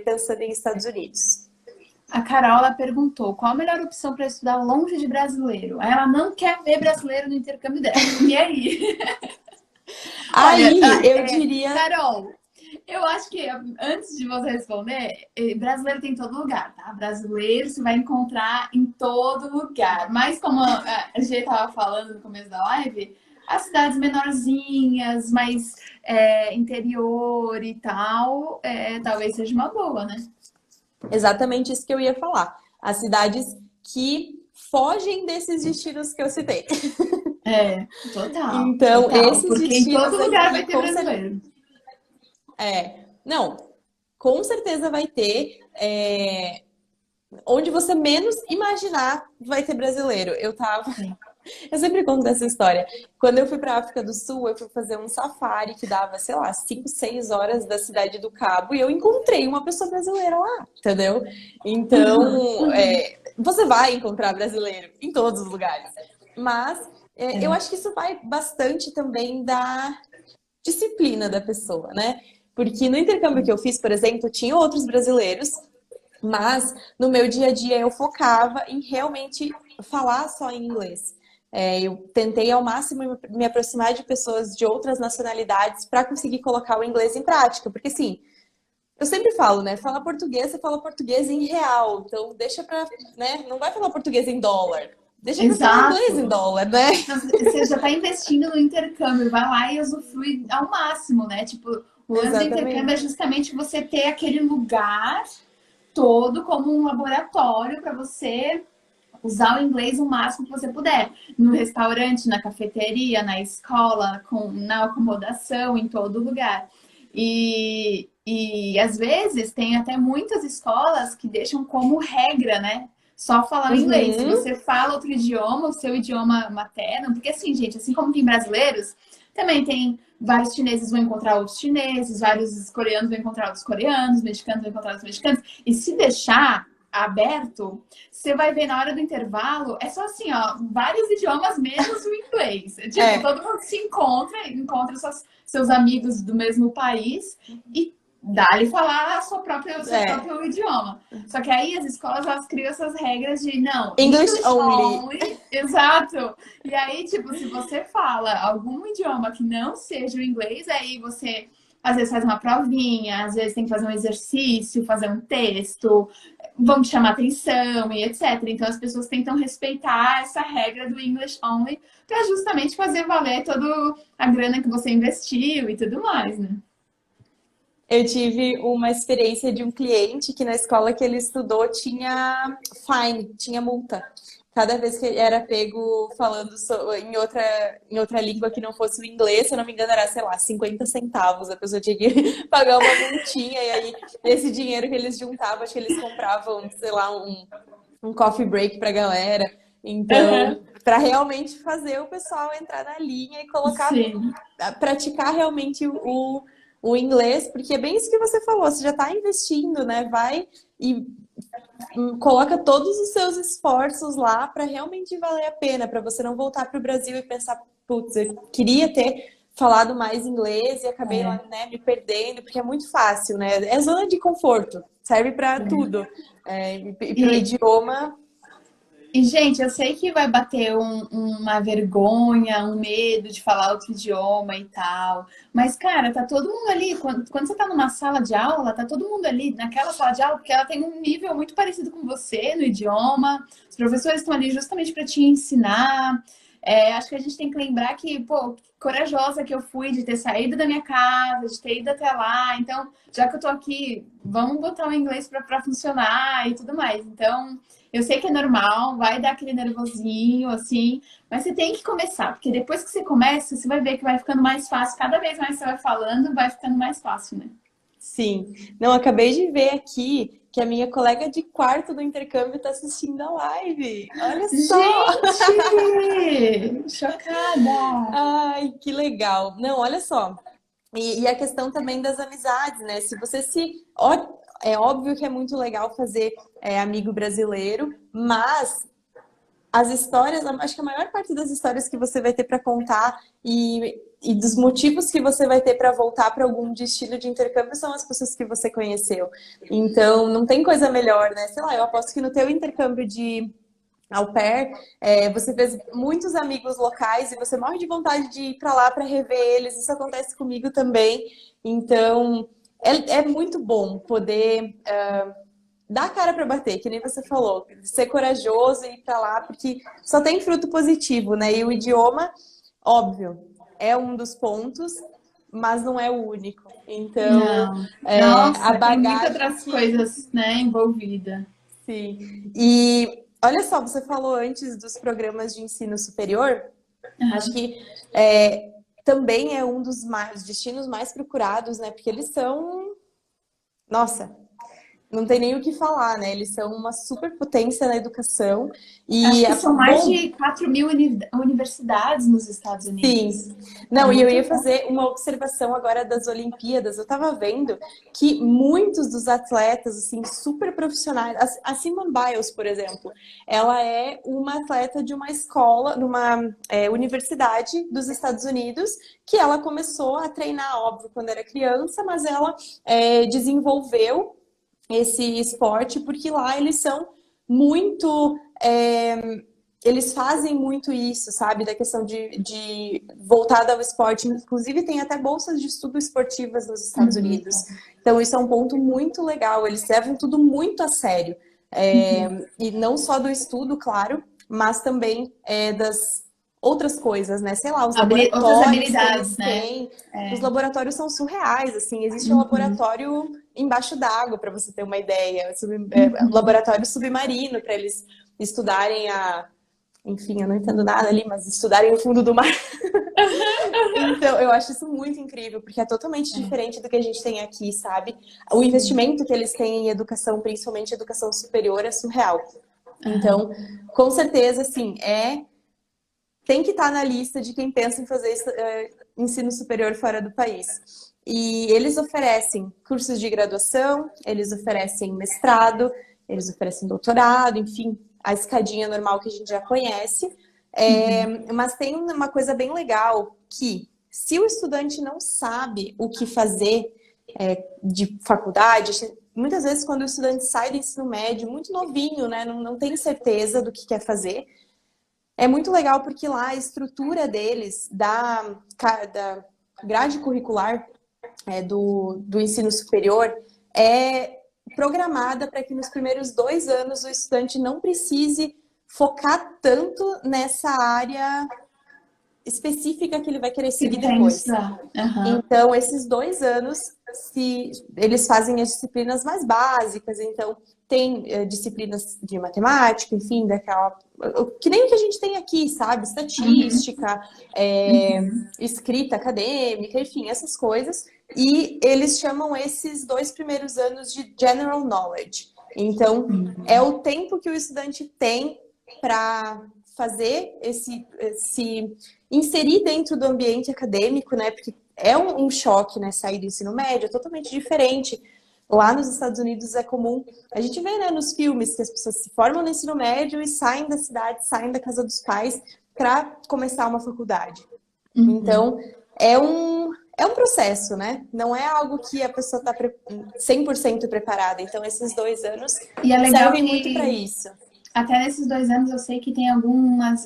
[SPEAKER 2] pensando em Estados Unidos.
[SPEAKER 1] A Carola perguntou qual a melhor opção para estudar longe de brasileiro. Ela não quer ver brasileiro no intercâmbio dela. E aí?
[SPEAKER 2] Aí,
[SPEAKER 1] olha,
[SPEAKER 2] eu diria...
[SPEAKER 1] Carol, eu acho que antes de você responder, brasileiro tem em todo lugar, tá? Brasileiro você vai encontrar em todo lugar. Mas como a Gê estava falando no começo da live, as cidades menorzinhas, mais interior e tal, talvez seja uma boa, né?
[SPEAKER 2] Exatamente isso que eu ia falar. As cidades que fogem desses destinos que eu citei.
[SPEAKER 1] Total.
[SPEAKER 2] Então,
[SPEAKER 1] total,
[SPEAKER 2] esses
[SPEAKER 1] porque
[SPEAKER 2] destinos
[SPEAKER 1] em todo lugar
[SPEAKER 2] aqui,
[SPEAKER 1] vai ter brasileiro.
[SPEAKER 2] Não, com certeza vai ter. Onde você menos imaginar vai ter brasileiro. Eu sempre conto dessa história. Quando eu fui para a África do Sul, eu fui fazer um safari que dava, sei lá, 5, 6 horas da cidade do Cabo e eu encontrei uma pessoa brasileira lá, entendeu? Então, você vai encontrar brasileiro em todos os lugares. Mas eu acho que isso vai bastante também da disciplina da pessoa, né? Porque no intercâmbio que eu fiz, por exemplo, tinha outros brasileiros, mas no meu dia a dia eu focava em realmente falar só em inglês. Eu tentei ao máximo me aproximar de pessoas de outras nacionalidades para conseguir colocar o inglês em prática, porque assim, eu sempre falo, né? Fala português, você fala português em real, então deixa pra, né? Não vai falar português em dólar, deixa pra falar inglês em
[SPEAKER 1] Exato.
[SPEAKER 2] dólar, né?
[SPEAKER 1] Então, você já está investindo no intercâmbio, vai lá e usufrui ao máximo, né? Tipo, o lance do intercâmbio é
[SPEAKER 2] Exatamente.
[SPEAKER 1] justamente você ter aquele lugar todo como um laboratório para você usar o inglês o máximo que você puder. No restaurante, na cafeteria, na escola, na acomodação, em todo lugar. E às vezes tem até muitas escolas que deixam como regra, né? Só falar o inglês. Se
[SPEAKER 2] Uhum.
[SPEAKER 1] você fala outro idioma, o seu idioma materno, porque assim, gente, assim como tem brasileiros, também tem vários chineses vão encontrar outros chineses, vários coreanos vão encontrar outros coreanos, mexicanos vão encontrar outros mexicanos. E se deixar aberto, você vai ver na hora do intervalo, é só assim, ó, vários idiomas menos o inglês. É, tipo,
[SPEAKER 2] É,
[SPEAKER 1] todo mundo se encontra seus amigos do mesmo país e dá-lhe falar o seu
[SPEAKER 2] é.
[SPEAKER 1] próprio idioma. Só que aí as escolas, elas criam essas regras de, não,
[SPEAKER 2] English
[SPEAKER 1] English
[SPEAKER 2] only.
[SPEAKER 1] only, exato. E aí, tipo, se você fala algum idioma que não seja o inglês, aí você às vezes faz uma provinha, às vezes tem que fazer um exercício, fazer um texto, vão te chamar atenção e etc. Então as pessoas tentam respeitar essa regra do English only para justamente fazer valer toda a grana que você investiu e tudo mais, né?
[SPEAKER 2] Eu tive uma experiência de um cliente que na escola que ele estudou tinha fine, tinha multa. Cada vez que ele era pego falando em outra língua que não fosse o inglês, se eu não me engano, era, sei lá, 50 centavos. A pessoa tinha que pagar uma multinha, e aí esse dinheiro que eles juntavam, acho que eles compravam, sei lá, um coffee break pra galera. Então,
[SPEAKER 1] Uhum.
[SPEAKER 2] para realmente fazer o pessoal entrar na linha e colocar,
[SPEAKER 1] Sim.
[SPEAKER 2] praticar realmente o inglês, porque é bem isso que você falou, você já está investindo, né? Vai e coloca todos os seus esforços lá para realmente valer a pena, para você não voltar para o Brasil e pensar, putz, eu queria ter falado mais inglês e acabei lá, né, me perdendo, porque é muito fácil, né? É zona de conforto, serve para tudo. E para o
[SPEAKER 1] E,
[SPEAKER 2] idioma,
[SPEAKER 1] gente, eu sei que vai bater uma vergonha, um medo de falar outro idioma e tal. Mas, cara, tá todo mundo ali. Quando você tá numa sala de aula, tá todo mundo ali naquela sala de aula, porque ela tem um nível muito parecido com você no idioma. Os professores estão ali justamente para te ensinar. Acho que a gente tem que lembrar que, pô, que corajosa que eu fui de ter saído da minha casa, de ter ido até lá. Então, já que eu tô aqui, vamos botar o inglês para funcionar e tudo mais. Então. Eu sei que é normal, vai dar aquele nervosinho, assim, mas você tem que começar, porque depois que você começa, você vai ver que vai ficando mais fácil. Cada vez mais você vai falando, vai ficando mais fácil, né?
[SPEAKER 2] sim. Não, acabei de ver aqui que a minha colega de quarto do intercâmbio está assistindo a live. Olha só!
[SPEAKER 1] Gente! Chocada!
[SPEAKER 2] Ai, que legal. Não, olha só. E a questão também das amizades, né? Se você se. É óbvio que é muito legal fazer amigo brasileiro, mas as histórias, acho que a maior parte das histórias que você vai ter para contar e dos motivos que você vai ter para voltar para algum destino de intercâmbio são as pessoas que você conheceu. Então, não tem coisa melhor, né? Sei lá, eu aposto que no teu intercâmbio de au pair, você fez muitos amigos locais e você morre de vontade de ir para lá para rever eles. Isso acontece comigo também. Então, é muito bom poder dar a cara para bater, que nem você falou, ser corajoso e ir para lá, porque só tem fruto positivo, né? E o idioma, óbvio, é um dos pontos, mas não é o único. Então,
[SPEAKER 1] Não.
[SPEAKER 2] a
[SPEAKER 1] Nossa, tem muitas
[SPEAKER 2] bagagem
[SPEAKER 1] outras
[SPEAKER 2] que.
[SPEAKER 1] coisas, né, envolvidas.
[SPEAKER 2] Sim. E olha só, você falou antes dos programas de ensino superior, acho
[SPEAKER 1] Uhum.
[SPEAKER 2] que também é um dos destinos mais procurados, né? Porque eles são. Nossa, não tem nem o que falar, né? Eles são uma superpotência na educação.
[SPEAKER 1] Acho
[SPEAKER 2] E
[SPEAKER 1] que
[SPEAKER 2] é
[SPEAKER 1] são mais
[SPEAKER 2] bom.
[SPEAKER 1] de 4.000 universidades nos Estados Unidos.
[SPEAKER 2] Sim.
[SPEAKER 1] É
[SPEAKER 2] Não, e eu
[SPEAKER 1] muito
[SPEAKER 2] ia
[SPEAKER 1] bom.
[SPEAKER 2] fazer uma observação agora das Olimpíadas. Eu estava vendo que muitos dos atletas, assim, super profissionais, a Simone Biles, por exemplo, ela é uma atleta de uma escola, numa universidade dos Estados Unidos, que ela começou a treinar, óbvio, quando era criança, mas ela desenvolveu esse esporte porque lá eles são muito. Eles fazem muito isso, sabe? Da questão de voltada ao esporte. Inclusive, tem até bolsas de estudo esportivas nos Estados
[SPEAKER 1] Uhum.
[SPEAKER 2] Unidos. Então, isso é um ponto muito legal. Eles levam tudo muito a sério. E não só do estudo, claro, mas também das outras coisas, né? Sei lá, os
[SPEAKER 1] Outras
[SPEAKER 2] laboratórios que
[SPEAKER 1] habilidades,
[SPEAKER 2] eles
[SPEAKER 1] né?
[SPEAKER 2] têm. Os
[SPEAKER 1] É.
[SPEAKER 2] laboratórios são surreais, assim. Existe um
[SPEAKER 1] Uhum.
[SPEAKER 2] laboratório embaixo d'água, para você ter uma ideia.
[SPEAKER 1] Uhum.
[SPEAKER 2] Laboratório submarino, para eles estudarem enfim, eu não entendo nada ali, mas estudarem o fundo do mar. Então, eu acho isso muito incrível, porque é totalmente
[SPEAKER 1] É,
[SPEAKER 2] diferente do que a gente tem aqui, sabe? O
[SPEAKER 1] sim.
[SPEAKER 2] investimento que eles têm em educação, principalmente educação superior, é surreal.
[SPEAKER 1] Aham.
[SPEAKER 2] Então, com certeza, assim, tem que estar na lista de quem pensa em fazer ensino superior fora do país. E eles oferecem cursos de graduação, eles oferecem mestrado, eles oferecem doutorado, enfim, a escadinha normal que a gente já conhece. Mas tem uma coisa bem legal que, se o estudante não sabe o que fazer de faculdade, muitas vezes quando o estudante sai do ensino médio, muito novinho, né, não tem certeza do que quer fazer, é muito legal porque lá a estrutura deles, da grade curricular do ensino superior, é programada para que nos primeiros 2 anos o estudante não precise focar tanto nessa área específica que ele vai querer
[SPEAKER 1] Que
[SPEAKER 2] seguir
[SPEAKER 1] ele tá indo
[SPEAKER 2] depois.
[SPEAKER 1] estudar. Aham.
[SPEAKER 2] Então, esses 2 anos, se eles fazem as disciplinas mais básicas, então tem disciplinas de matemática, enfim, daquela que nem o que a gente tem aqui, sabe?
[SPEAKER 1] Uhum.
[SPEAKER 2] Estatística,
[SPEAKER 1] Uhum.
[SPEAKER 2] escrita acadêmica, enfim, essas coisas. E eles chamam esses 2 primeiros anos de general knowledge. Então, é o tempo que o estudante tem para fazer esse inserir dentro do ambiente acadêmico, né? Porque é um choque, né? Sair do ensino médio, é totalmente diferente. Lá nos Estados Unidos é comum, a gente vê, né, nos filmes que as pessoas se formam no ensino médio e saem da cidade, saem da casa dos pais para começar uma faculdade.
[SPEAKER 1] Uhum.
[SPEAKER 2] Então, é um processo, né? Não é algo que a pessoa está 100% preparada. Então, esses 2 anos
[SPEAKER 1] E é legal
[SPEAKER 2] servem muito para
[SPEAKER 1] que
[SPEAKER 2] isso.
[SPEAKER 1] até nesses 2 anos eu sei que tem algumas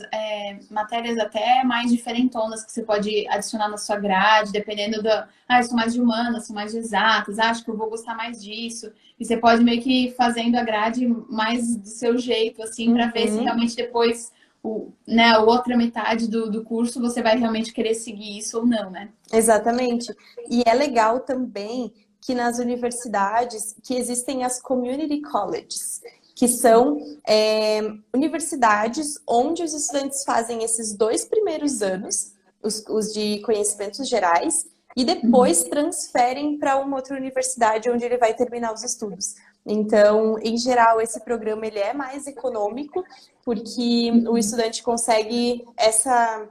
[SPEAKER 1] matérias até mais diferentonas que você pode adicionar na sua grade, dependendo do. Ah, eu sou mais de humanas, sou mais de exatas, acho que eu vou gostar mais disso. E você pode meio que ir fazendo a grade mais do seu jeito, assim, para ver se
[SPEAKER 2] Uhum.
[SPEAKER 1] realmente depois, né, a outra metade do curso você vai realmente querer seguir isso ou não, né?
[SPEAKER 2] Exatamente. E é legal também que nas universidades que existem as community colleges, que são universidades onde os estudantes fazem esses 2 primeiros anos, os de conhecimentos gerais, e depois transferem para uma outra universidade onde ele vai terminar os estudos. Então, em geral, esse programa ele é mais econômico, porque o estudante consegue essa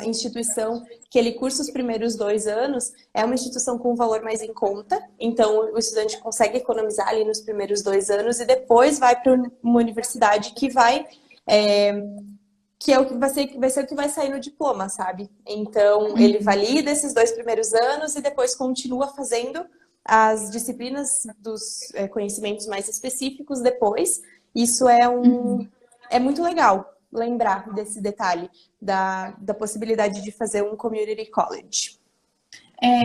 [SPEAKER 2] instituição que ele cursa os primeiros 2 anos é uma instituição com um valor mais em conta, então o estudante consegue economizar ali nos primeiros 2 anos e depois vai para uma universidade que que é o que vai ser o que vai sair no diploma, sabe? Então ele valida esses 2 primeiros anos e depois continua fazendo as disciplinas dos conhecimentos mais específicos depois. Isso é muito legal lembrar desse detalhe da possibilidade de fazer um community college.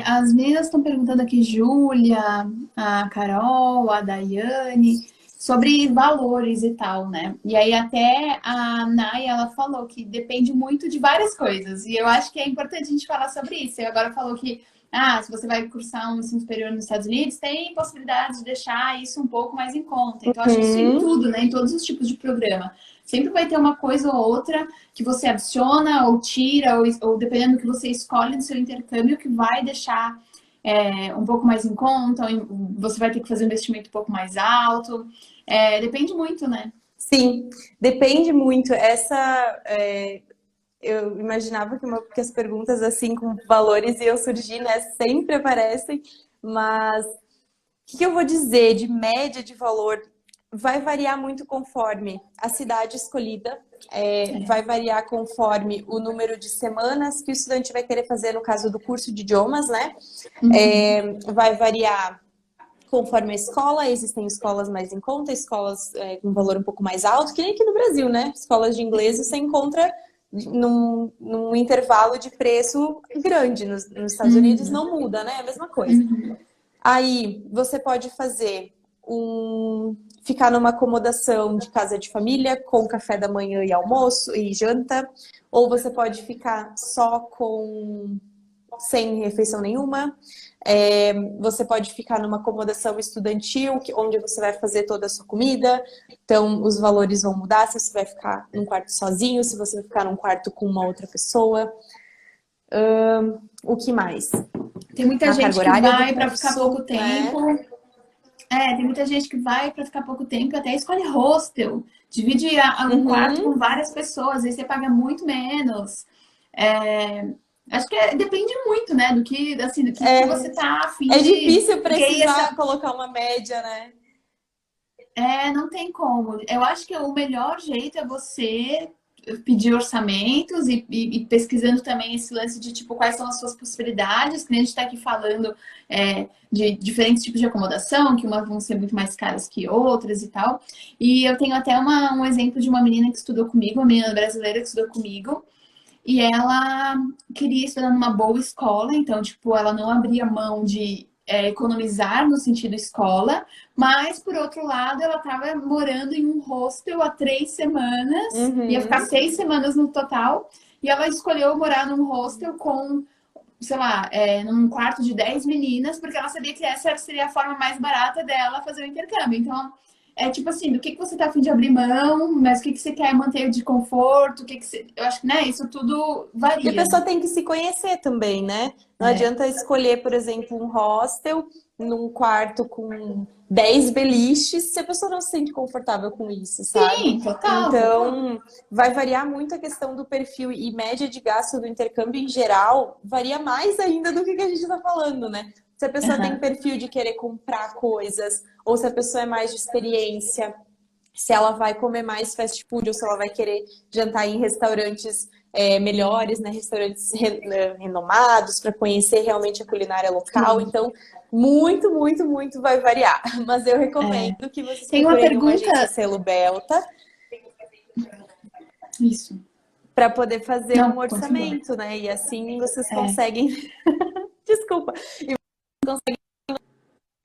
[SPEAKER 1] As meninas estão perguntando aqui, Júlia, a Carol, a Daiane, sobre valores e tal, né? E aí até a Nay, ela falou que depende muito de várias coisas. E eu acho que é importante a gente falar sobre isso. Você agora falou que, se você vai cursar um ensino superior nos Estados Unidos, tem possibilidade de deixar isso um pouco mais em conta. Então, eu acho que isso em
[SPEAKER 2] Uhum.
[SPEAKER 1] tudo, né? Em todos os tipos de programa. Sempre vai ter uma coisa ou outra que você adiciona ou tira, ou dependendo do que você escolhe do seu intercâmbio, que vai deixar um pouco mais em conta, ou você vai ter que fazer um investimento um pouco mais alto. Depende muito, né?
[SPEAKER 2] Sim, depende muito. Eu imaginava que as perguntas assim com valores iam surgir, né? Sempre aparecem, mas o que eu vou dizer de média de valor? Vai variar muito conforme a cidade escolhida, vai variar conforme o número de semanas que o estudante vai querer fazer no caso do curso de idiomas, né? Vai variar conforme a escola, existem escolas mais em conta, escolas com valor um pouco mais alto, que nem aqui no Brasil, né? Escolas de inglês você encontra num intervalo de preço grande. Nos Estados Unidos não muda, né? É a mesma coisa. Aí você pode fazer ficar numa acomodação de casa de família com café da manhã e almoço e janta, ou você pode ficar só sem refeição nenhuma. Você pode ficar numa acomodação estudantil, onde você vai fazer toda a sua comida. Então, os valores vão mudar se você vai ficar num quarto sozinho, se você vai ficar num quarto com uma outra pessoa. O que mais?
[SPEAKER 1] Tem muita
[SPEAKER 2] A
[SPEAKER 1] gente
[SPEAKER 2] carga
[SPEAKER 1] que
[SPEAKER 2] horária do
[SPEAKER 1] vai para ficar
[SPEAKER 2] curso,
[SPEAKER 1] pouco tempo.
[SPEAKER 2] né?
[SPEAKER 1] Tem muita gente que vai para ficar pouco tempo e até escolhe hostel. Divide um quarto com
[SPEAKER 2] Uhum.
[SPEAKER 1] várias pessoas, aí você paga muito menos. Acho que depende muito, né, assim, do que você tá afim
[SPEAKER 2] É
[SPEAKER 1] de.
[SPEAKER 2] difícil
[SPEAKER 1] Porque aí
[SPEAKER 2] precisar colocar uma média, né?
[SPEAKER 1] não tem como. Eu acho que o melhor jeito é você pedir orçamentos e pesquisando também esse lance de tipo quais são as suas possibilidades, que nem a gente está aqui falando de diferentes tipos de acomodação, que umas vão ser muito mais caras que outras e tal. E eu tenho até um exemplo de uma menina que estudou comigo, uma menina brasileira que estudou comigo, e ela queria estudar numa boa escola, então, tipo, ela não abria mão de economizar no sentido escola, mas, por outro lado, ela estava morando em um hostel há 3 semanas, ia ficar
[SPEAKER 2] Uhum.
[SPEAKER 1] 6 semanas no total, e ela escolheu morar num hostel com, sei lá, num quarto de 10 meninas, porque ela sabia que essa seria a forma mais barata dela fazer o intercâmbio. Então, tipo assim, do que você tá a fim de abrir mão, mas o que você quer manter de conforto, Eu acho que, né, isso tudo
[SPEAKER 2] E a
[SPEAKER 1] varia.
[SPEAKER 2] pessoa tem que se conhecer também, né? Não
[SPEAKER 1] É.
[SPEAKER 2] adianta escolher, por exemplo, um hostel num quarto com 10 beliches se a pessoa não se sente confortável com isso, sabe?
[SPEAKER 1] Sim, total, total.
[SPEAKER 2] Então, vai variar muito a questão do perfil e média de gasto do intercâmbio em geral, varia mais ainda do que a gente está falando, né? Se a pessoa tem
[SPEAKER 1] Uhum.
[SPEAKER 2] perfil de querer comprar coisas, ou se a pessoa é mais de experiência, se ela vai comer mais fast food ou se ela vai querer jantar em restaurantes melhores, né? Restaurantes renomados para conhecer realmente a culinária local.
[SPEAKER 1] Sim.
[SPEAKER 2] Então, muito, muito, muito vai variar. Mas eu recomendo que vocês
[SPEAKER 1] Tem uma
[SPEAKER 2] procurem uma agência
[SPEAKER 1] pergunta.
[SPEAKER 2] selo Belta
[SPEAKER 1] Isso.
[SPEAKER 2] para poder fazer
[SPEAKER 1] Não,
[SPEAKER 2] um
[SPEAKER 1] continua.
[SPEAKER 2] orçamento, né? E assim vocês conseguem. Desculpa. E conseguem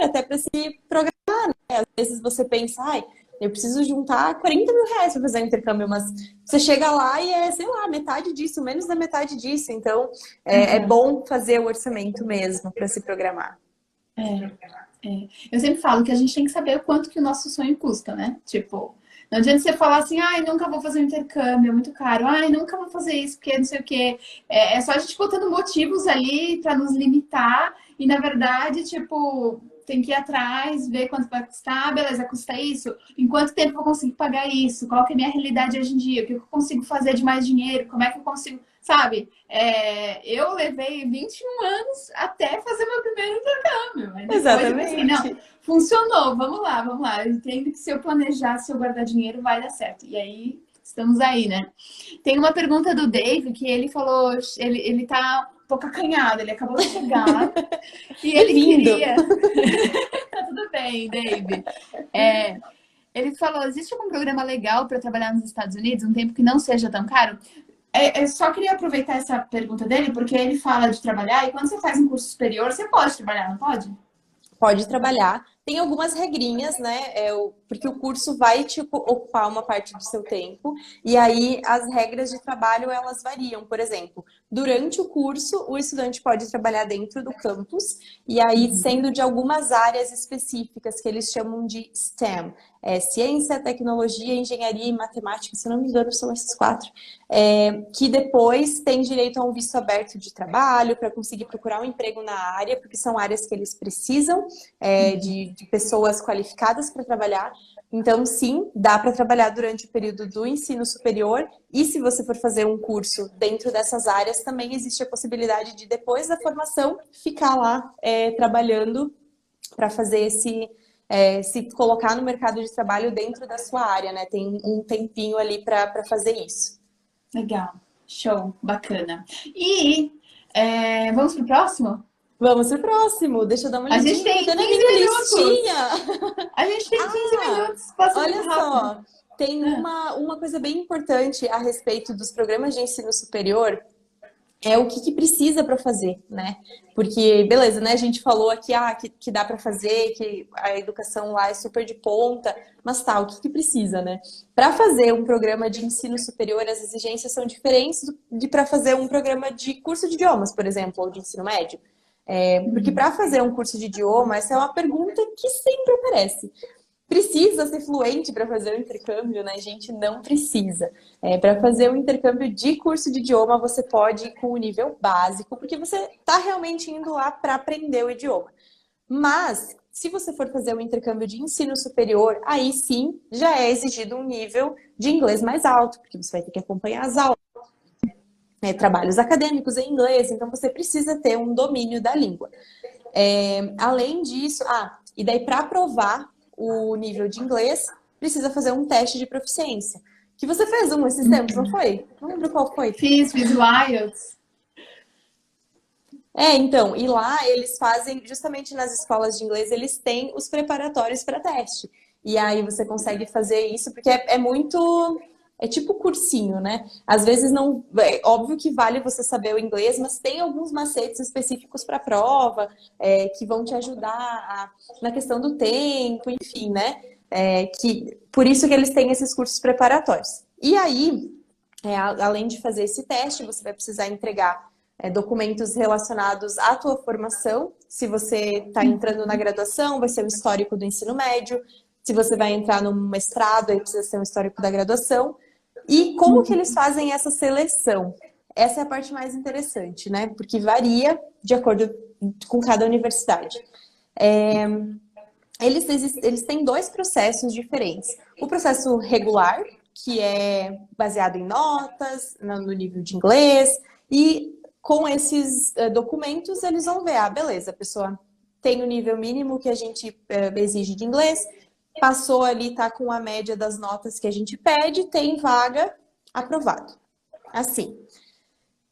[SPEAKER 2] até para se programar, né? Às vezes você pensa, ai, eu preciso juntar 40 mil reais para fazer um intercâmbio, mas você chega lá e sei lá, metade disso, menos da metade disso. Então, é bom fazer o orçamento mesmo para se programar.
[SPEAKER 1] Eu sempre falo que a gente tem que saber o quanto que o nosso sonho custa, né? Tipo, não adianta você falar assim, ai, nunca vou fazer um intercâmbio, é muito caro, ai, nunca vou fazer isso, porque não sei o quê. É só a gente botando motivos ali para nos limitar, e na verdade, tipo, tem que ir atrás, ver quanto vai custar, beleza, custa isso, em quanto tempo eu vou conseguir pagar isso, qual que é a minha realidade hoje em dia, o que eu consigo fazer de mais dinheiro, como é que eu consigo, sabe? Eu levei 21 anos até fazer meu primeiro intercâmbio, mas depois eu pensei, não,
[SPEAKER 2] Exatamente.
[SPEAKER 1] funcionou, vamos lá, vamos lá. Eu entendo que se eu planejar, se eu guardar dinheiro, vai dar certo. E aí, estamos aí, né? Tem uma pergunta do Dave que ele falou, ele tá um pouco acanhado, ele acabou de chegar e ele
[SPEAKER 2] Bem-vindo!
[SPEAKER 1] queria. Tá tudo bem, Dave. Ele falou: existe algum programa legal para trabalhar nos Estados Unidos, um tempo que não seja tão caro? Eu só queria aproveitar essa pergunta dele, porque ele fala de trabalhar, e quando você faz um curso superior, você pode trabalhar, não pode?
[SPEAKER 2] Pode trabalhar. Tem algumas regrinhas, né? Porque o curso vai te ocupar uma parte do seu tempo, e aí as regras de trabalho elas variam. Por exemplo, durante o curso, o estudante pode trabalhar dentro do campus, e aí sendo de algumas áreas específicas que eles chamam de STEM. Ciência, tecnologia, engenharia e matemática, se não me engano, são esses quatro. Que depois tem direito a um visto aberto de trabalho para conseguir procurar um emprego na área, porque são áreas que eles precisam de pessoas qualificadas para trabalhar. Então, sim, dá para trabalhar durante o período do ensino superior, e se você for fazer um curso dentro dessas áreas, também existe a possibilidade de, depois da formação, ficar lá trabalhando para fazer se colocar no mercado de trabalho dentro da sua área, né? Tem um tempinho ali para fazer isso.
[SPEAKER 1] Legal, show, bacana. E vamos pro próximo?
[SPEAKER 2] Vamos pro próximo. Deixa eu dar uma
[SPEAKER 1] A gente
[SPEAKER 2] olhadinha.
[SPEAKER 1] tem
[SPEAKER 2] Cadê na
[SPEAKER 1] 15
[SPEAKER 2] minha
[SPEAKER 1] minutos.
[SPEAKER 2] listinha?
[SPEAKER 1] A gente tem 15 minutos. Passa
[SPEAKER 2] Olha
[SPEAKER 1] muito rápido.
[SPEAKER 2] só, tem uma coisa bem importante a respeito dos programas de ensino superior, o que precisa para fazer, né? Porque, beleza, né? A gente falou aqui que dá para fazer, que a educação lá é super de ponta, mas tá, o que precisa, né? Para fazer um programa de ensino superior, as exigências são diferentes de para fazer um programa de curso de idiomas, por exemplo, ou de ensino médio. Porque para fazer um curso de idioma, essa é uma pergunta que sempre aparece. Precisa ser fluente para fazer o intercâmbio, né? Gente, não precisa. Para fazer um intercâmbio de curso de idioma, você pode ir com o nível básico, porque você está realmente indo lá para aprender o idioma. Mas, se você for fazer um intercâmbio de ensino superior, aí sim já é exigido um nível de inglês mais alto, porque você vai ter que acompanhar as aulas, trabalhos acadêmicos em inglês, então você precisa ter um domínio da língua. Além disso, e daí para aprovar o nível de inglês, precisa fazer um teste de proficiência. Que você fez esses tempos, não foi? Não lembro qual foi.
[SPEAKER 1] Fiz o IELTS.
[SPEAKER 2] Então, e lá eles fazem, justamente nas escolas de inglês, eles têm os preparatórios para teste. E aí você consegue fazer isso, porque é muito... É tipo cursinho, né? Às vezes não... É óbvio que vale você saber o inglês, mas tem alguns macetes específicos para a prova, que vão te ajudar na questão do tempo, enfim, né? Por isso que eles têm esses cursos preparatórios. E aí, além de fazer esse teste, você vai precisar entregar documentos relacionados à tua formação. Se você está entrando na graduação, vai ser o histórico do ensino médio. Se você vai entrar no mestrado, aí precisa ser um histórico da graduação. E como que eles fazem essa seleção? Essa é a parte mais interessante, né? Porque varia de acordo com cada universidade. Eles têm dois processos diferentes. O processo regular, que é baseado em notas, no nível de inglês, e com esses documentos eles vão ver, beleza, a pessoa tem o nível mínimo que a gente exige de inglês, passou ali, tá com a média das notas que a gente pede, tem vaga, aprovado. Assim.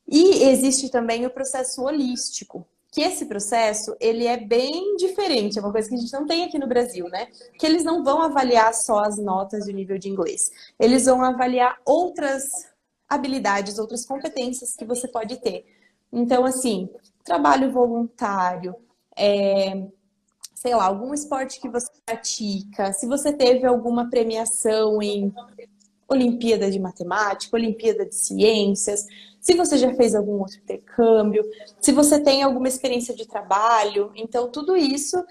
[SPEAKER 2] E existe também o processo holístico, que esse processo, ele é bem diferente, é uma coisa que a gente não tem aqui no Brasil, né? Que eles não vão avaliar só as notas do nível de inglês. Eles vão avaliar outras habilidades, outras competências que você pode ter. Então, assim, trabalho voluntário, sei lá, algum esporte que você pratica, se você teve alguma premiação em Olimpíada de Matemática, Olimpíada de Ciências, se você já fez algum outro intercâmbio, se você tem alguma experiência de trabalho, então tudo isso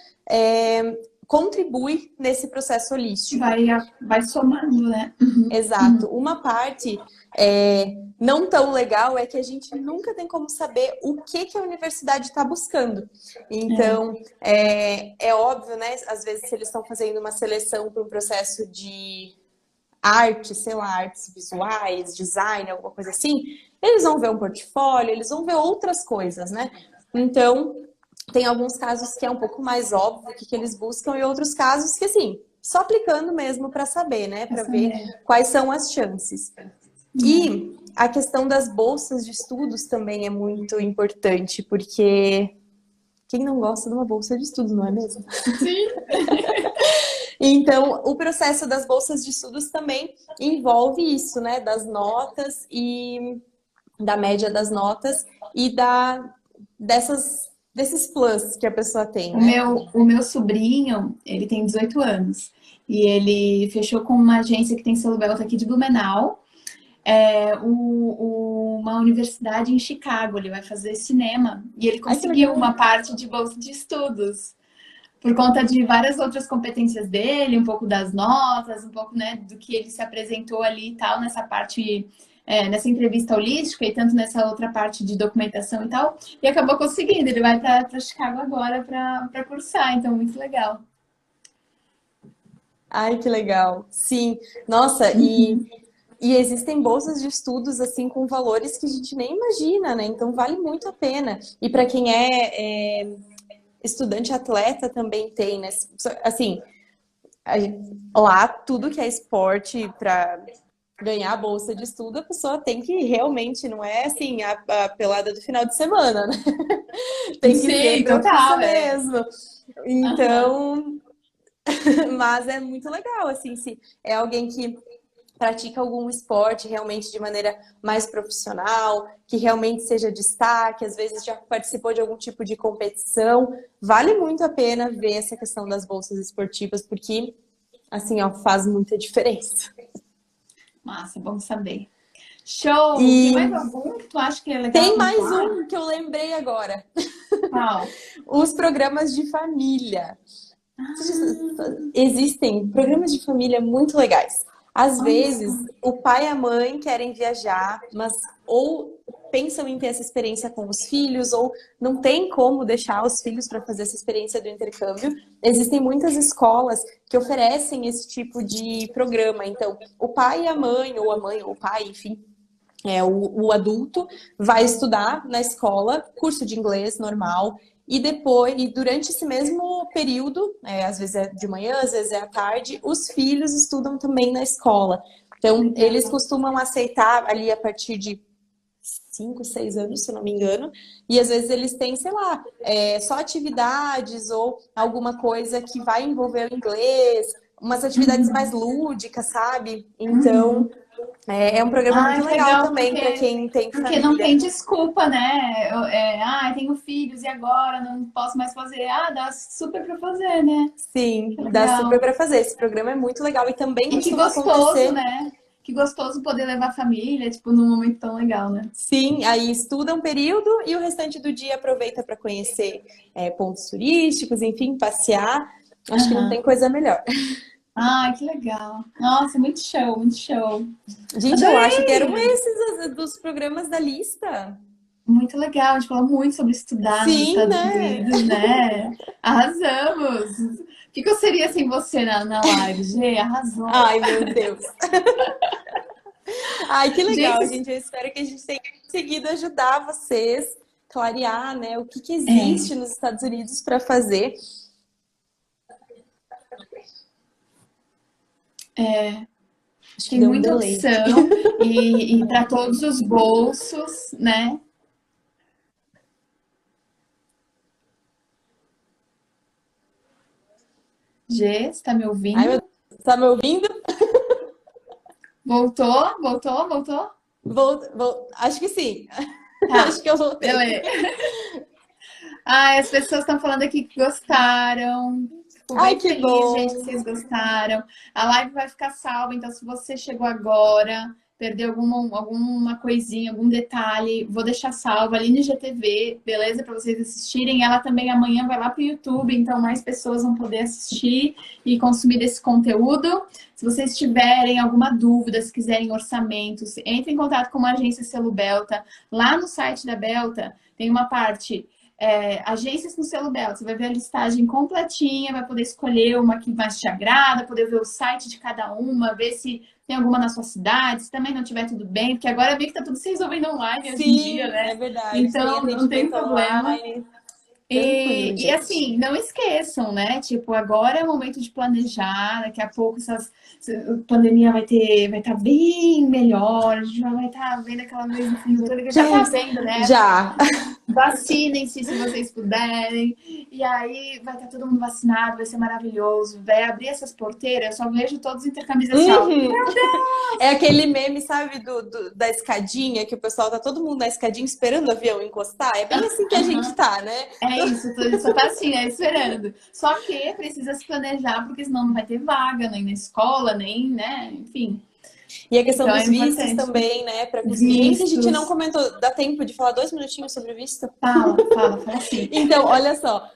[SPEAKER 2] contribui nesse processo holístico.
[SPEAKER 1] Vai somando, né?
[SPEAKER 2] Exato. Uma parte não tão legal é que a gente nunca tem como saber o que a universidade está buscando. Então, é óbvio, né? Às vezes, se eles estão fazendo uma seleção para um processo de arte, sei lá, artes visuais, design, alguma coisa assim, eles vão ver um portfólio, eles vão ver outras coisas, né? Então, tem alguns casos que é um pouco mais óbvio o que eles buscam e outros casos que, assim, só aplicando mesmo para saber, né? Para ver quais são as chances. E a questão das bolsas de estudos também é muito importante, porque quem não gosta de uma bolsa de estudos, não é mesmo?
[SPEAKER 1] Sim.
[SPEAKER 2] Então, o processo das bolsas de estudos também envolve isso, né? Das notas e da média das notas e dessas desses plus que a pessoa tem,
[SPEAKER 1] O
[SPEAKER 2] né?
[SPEAKER 1] meu sobrinho, ele tem 18 anos. E ele fechou com uma agência que tem selo Belta aqui de Blumenau. Uma universidade em Chicago. Ele vai fazer cinema. E ele
[SPEAKER 2] Ai, que
[SPEAKER 1] conseguiu
[SPEAKER 2] legal.
[SPEAKER 1] uma parte de bolsa de estudos. Por conta de várias outras competências dele, um pouco das notas, um pouco, né, do que ele se apresentou ali e tal, nessa parte, nessa entrevista holística e tanto nessa outra parte de documentação e tal, e acabou conseguindo. Ele vai para Chicago agora para cursar, então muito legal.
[SPEAKER 2] Ai, que legal. Sim. Nossa, e existem bolsas de estudos assim com valores que a gente nem imagina, né? Então vale muito a pena. E para quem é estudante atleta também tem, né? Assim, lá tudo que é esporte para ganhar a bolsa de estudo, a pessoa tem que realmente, não é assim, a pelada do final de semana, né? Tem que ser
[SPEAKER 1] Sim,
[SPEAKER 2] profissa
[SPEAKER 1] total, é.
[SPEAKER 2] mesmo.
[SPEAKER 1] Aham.
[SPEAKER 2] Então, mas é muito legal, assim, se é alguém que pratica algum esporte realmente de maneira mais profissional, que realmente seja destaque, às vezes já participou de algum tipo de competição, vale muito a pena ver essa questão das bolsas esportivas, porque, assim, ó, faz muita diferença.
[SPEAKER 1] Massa, bom saber. Show! Tem mais
[SPEAKER 2] E
[SPEAKER 1] algum que tu acha que é legal
[SPEAKER 2] tem mais
[SPEAKER 1] pontuar?
[SPEAKER 2] um que eu lembrei agora,
[SPEAKER 1] Qual?
[SPEAKER 2] os programas de família.
[SPEAKER 1] Ah,
[SPEAKER 2] Existem programas de família muito legais. Às
[SPEAKER 1] olha só.
[SPEAKER 2] vezes, o pai e a mãe querem viajar, mas ou pensam em ter essa experiência com os filhos, ou não tem como deixar os filhos para fazer essa experiência do intercâmbio. Existem muitas escolas que oferecem esse tipo de programa. Então, o pai e a mãe ou o pai, enfim, o adulto vai estudar na escola, curso de inglês normal, e depois, e durante esse mesmo período, às vezes é de manhã, às vezes é à tarde, os filhos estudam também na escola. Então, eles
[SPEAKER 1] Legal.
[SPEAKER 2] costumam aceitar ali a partir de 5, 6 anos, se eu não me engano, e às vezes eles têm, sei lá, só atividades ou alguma coisa que vai envolver o inglês, umas atividades mais
[SPEAKER 1] Uhum,
[SPEAKER 2] lúdicas, sabe? Então,
[SPEAKER 1] uhum.
[SPEAKER 2] é um programa
[SPEAKER 1] Ai,
[SPEAKER 2] muito
[SPEAKER 1] que
[SPEAKER 2] legal
[SPEAKER 1] legal,
[SPEAKER 2] também para quem tem
[SPEAKER 1] porque não
[SPEAKER 2] família.
[SPEAKER 1] tem desculpa, né? Tenho filhos e agora não posso mais fazer. Ah, dá super pra fazer, né?
[SPEAKER 2] Sim,
[SPEAKER 1] Que
[SPEAKER 2] dá super
[SPEAKER 1] legal.
[SPEAKER 2] para fazer. Esse programa é muito legal e também
[SPEAKER 1] E que
[SPEAKER 2] costuma
[SPEAKER 1] gostoso,
[SPEAKER 2] acontecer.
[SPEAKER 1] né? Que gostoso poder levar a família, tipo, num momento tão legal, né?
[SPEAKER 2] Sim, aí estuda um período e o restante do dia aproveita para conhecer pontos turísticos, enfim, passear. Acho que não tem
[SPEAKER 1] Aham.
[SPEAKER 2] coisa melhor.
[SPEAKER 1] Ai, que legal. Nossa, muito show, muito show.
[SPEAKER 2] Gente, eu acho que eram
[SPEAKER 1] Adorei!
[SPEAKER 2] esses dos programas da lista.
[SPEAKER 1] Muito legal, a gente falou muito sobre estudar nos
[SPEAKER 2] Sim,
[SPEAKER 1] Estados
[SPEAKER 2] né?
[SPEAKER 1] Unidos, né? Arrasamos! O que eu seria sem você na live, Gê? Arrasou!
[SPEAKER 2] Ai, meu Deus. Ai, que legal,
[SPEAKER 1] Gente,
[SPEAKER 2] gente. Eu espero que a gente tenha conseguido ajudar vocês, clarear, né, o que que
[SPEAKER 1] é,
[SPEAKER 2] existe nos Estados Unidos para fazer. Acho que
[SPEAKER 1] tem
[SPEAKER 2] deu um
[SPEAKER 1] muita
[SPEAKER 2] delay aqui.
[SPEAKER 1] opção e para todos os bolsos, né? Gê, você tá me
[SPEAKER 2] Ai, meu
[SPEAKER 1] ouvindo?
[SPEAKER 2] Deus, tá me ouvindo?
[SPEAKER 1] Voltou? Voltou? Voltou?
[SPEAKER 2] Acho que sim.
[SPEAKER 1] Tá,
[SPEAKER 2] Acho que eu voltei.
[SPEAKER 1] beleza. Ai, as pessoas estão falando aqui que gostaram. Fico
[SPEAKER 2] Ai,
[SPEAKER 1] bem
[SPEAKER 2] que
[SPEAKER 1] feliz, gente, que
[SPEAKER 2] bom.
[SPEAKER 1] vocês gostaram. A live vai ficar salva, então se você chegou agora, perdeu alguma coisinha, algum detalhe, vou deixar salva ali no IGTV, beleza? Para vocês assistirem. Ela também amanhã vai lá para o YouTube, então mais pessoas vão poder assistir e consumir esse conteúdo. Se vocês tiverem alguma dúvida, se quiserem orçamentos, entre em contato com a agência Selo Belta. Lá no site da Belta tem uma parte agências com selo Belta. Você vai ver a listagem completinha, vai poder escolher uma que mais te agrada, poder ver o site de cada uma, ver se tem alguma na sua cidade, se também não tiver tudo bem, porque agora eu vi que tá tudo se resolvendo online hoje em dia,
[SPEAKER 2] Sim, é
[SPEAKER 1] né?
[SPEAKER 2] verdade. Tem
[SPEAKER 1] Então não tem
[SPEAKER 2] atendimento
[SPEAKER 1] problema.
[SPEAKER 2] online. Tranquilo,
[SPEAKER 1] E
[SPEAKER 2] gente.
[SPEAKER 1] assim, não esqueçam, né? Tipo, agora é o momento de planejar, daqui a pouco a pandemia vai estar bem melhor, a gente já vai estar vendo aquela luz no fim do túnel, que já tá
[SPEAKER 2] Gente,
[SPEAKER 1] vendo, né?
[SPEAKER 2] já.
[SPEAKER 1] Vacinem-se se vocês puderem. E aí vai estar todo mundo vacinado, vai ser maravilhoso. Vai abrir essas porteiras, eu só vejo todos os intercâmbios assim, ó.
[SPEAKER 2] Uhum. É aquele meme, sabe, da escadinha, que o pessoal tá todo mundo na escadinha esperando o avião encostar. É bem assim que a gente
[SPEAKER 1] Aham.
[SPEAKER 2] tá, né?
[SPEAKER 1] É isso, só tá assim, né, esperando. Só que precisa se planejar, porque senão não vai ter vaga, nem na escola, nem, né, enfim.
[SPEAKER 2] E a questão
[SPEAKER 1] Então é
[SPEAKER 2] dos vistos
[SPEAKER 1] importante.
[SPEAKER 2] também, né? Para conseguir. Gente, a gente não
[SPEAKER 1] Vistos.
[SPEAKER 2] comentou. Dá tempo de falar 2 minutinhos sobre o visto?
[SPEAKER 1] Fala sim.
[SPEAKER 2] Então, olha só,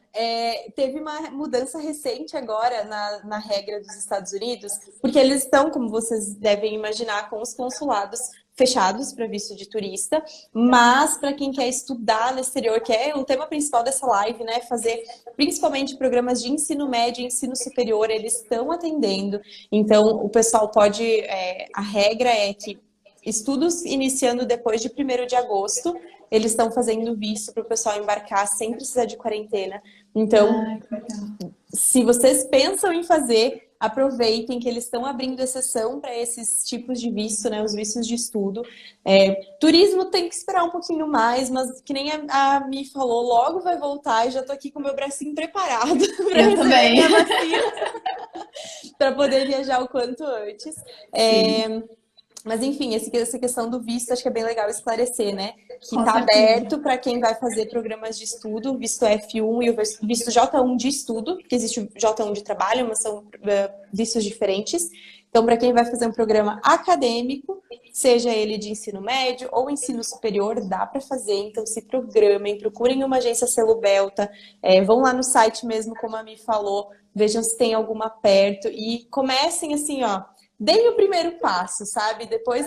[SPEAKER 2] teve uma mudança recente agora na regra dos Estados Unidos, porque eles estão, como vocês devem imaginar, com os consulados fechados para visto de turista, mas para quem quer estudar no exterior, que é o tema principal dessa live, né, fazer principalmente programas de ensino médio e ensino superior, eles estão atendendo. Então, o pessoal pode, a regra é que estudos iniciando depois de 1º de agosto, eles estão fazendo visto para o pessoal embarcar sem precisar de quarentena. Então,
[SPEAKER 1] Ai, que legal.
[SPEAKER 2] se vocês pensam em fazer, aproveitem que eles estão abrindo exceção para esses tipos de visto, né? Os vistos de estudo. Turismo tem que esperar um pouquinho mais, mas que nem a Mi falou, logo vai voltar e já tô aqui com o meu bracinho preparado para
[SPEAKER 1] Eu
[SPEAKER 2] receber
[SPEAKER 1] também.
[SPEAKER 2] minha vacina, para poder viajar o quanto antes.
[SPEAKER 1] Sim,
[SPEAKER 2] Mas enfim, essa questão do visto acho que é bem legal esclarecer, né? Que
[SPEAKER 1] com
[SPEAKER 2] está
[SPEAKER 1] certeza.
[SPEAKER 2] aberto para quem vai fazer programas de estudo, visto F1 e o visto J1 de estudo, porque existe o J1 de trabalho, mas são vistos diferentes. Então, para quem vai fazer um programa acadêmico, seja ele de ensino médio ou ensino superior, dá para fazer. Então, se programem, procurem uma agência selo Belta, vão lá no site mesmo, como a Mi falou, vejam se tem alguma perto e comecem assim, ó. Deem o primeiro passo, sabe? Depois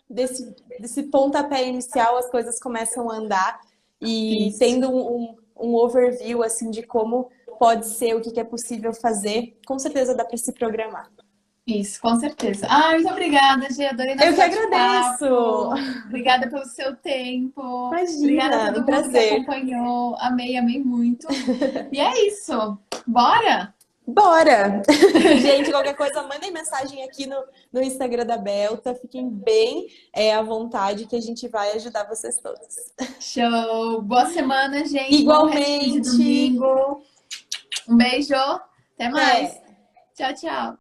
[SPEAKER 2] desse pontapé inicial, as coisas começam a andar e
[SPEAKER 1] Isso.
[SPEAKER 2] tendo um overview assim de como pode ser, o que é possível fazer, com certeza dá para se programar.
[SPEAKER 1] Isso, com certeza. Ai, muito obrigada, Gi. Adorei
[SPEAKER 2] Eu
[SPEAKER 1] nosso
[SPEAKER 2] que agradeço!
[SPEAKER 1] bate-papo. Obrigada pelo seu tempo. Obrigada a
[SPEAKER 2] Imagina, um
[SPEAKER 1] todo mundo que
[SPEAKER 2] prazer.
[SPEAKER 1] acompanhou. Amei, amei muito. E é isso. Bora?
[SPEAKER 2] Bora! Gente, qualquer coisa, mandem mensagem aqui no Instagram da Belta. Fiquem bem à vontade que a gente vai ajudar vocês todos.
[SPEAKER 1] Show. Boa semana, gente. Bom restinho de
[SPEAKER 2] Igualmente!
[SPEAKER 1] domingo. Um beijo. Até mais.
[SPEAKER 2] Até!
[SPEAKER 1] Tchau, tchau.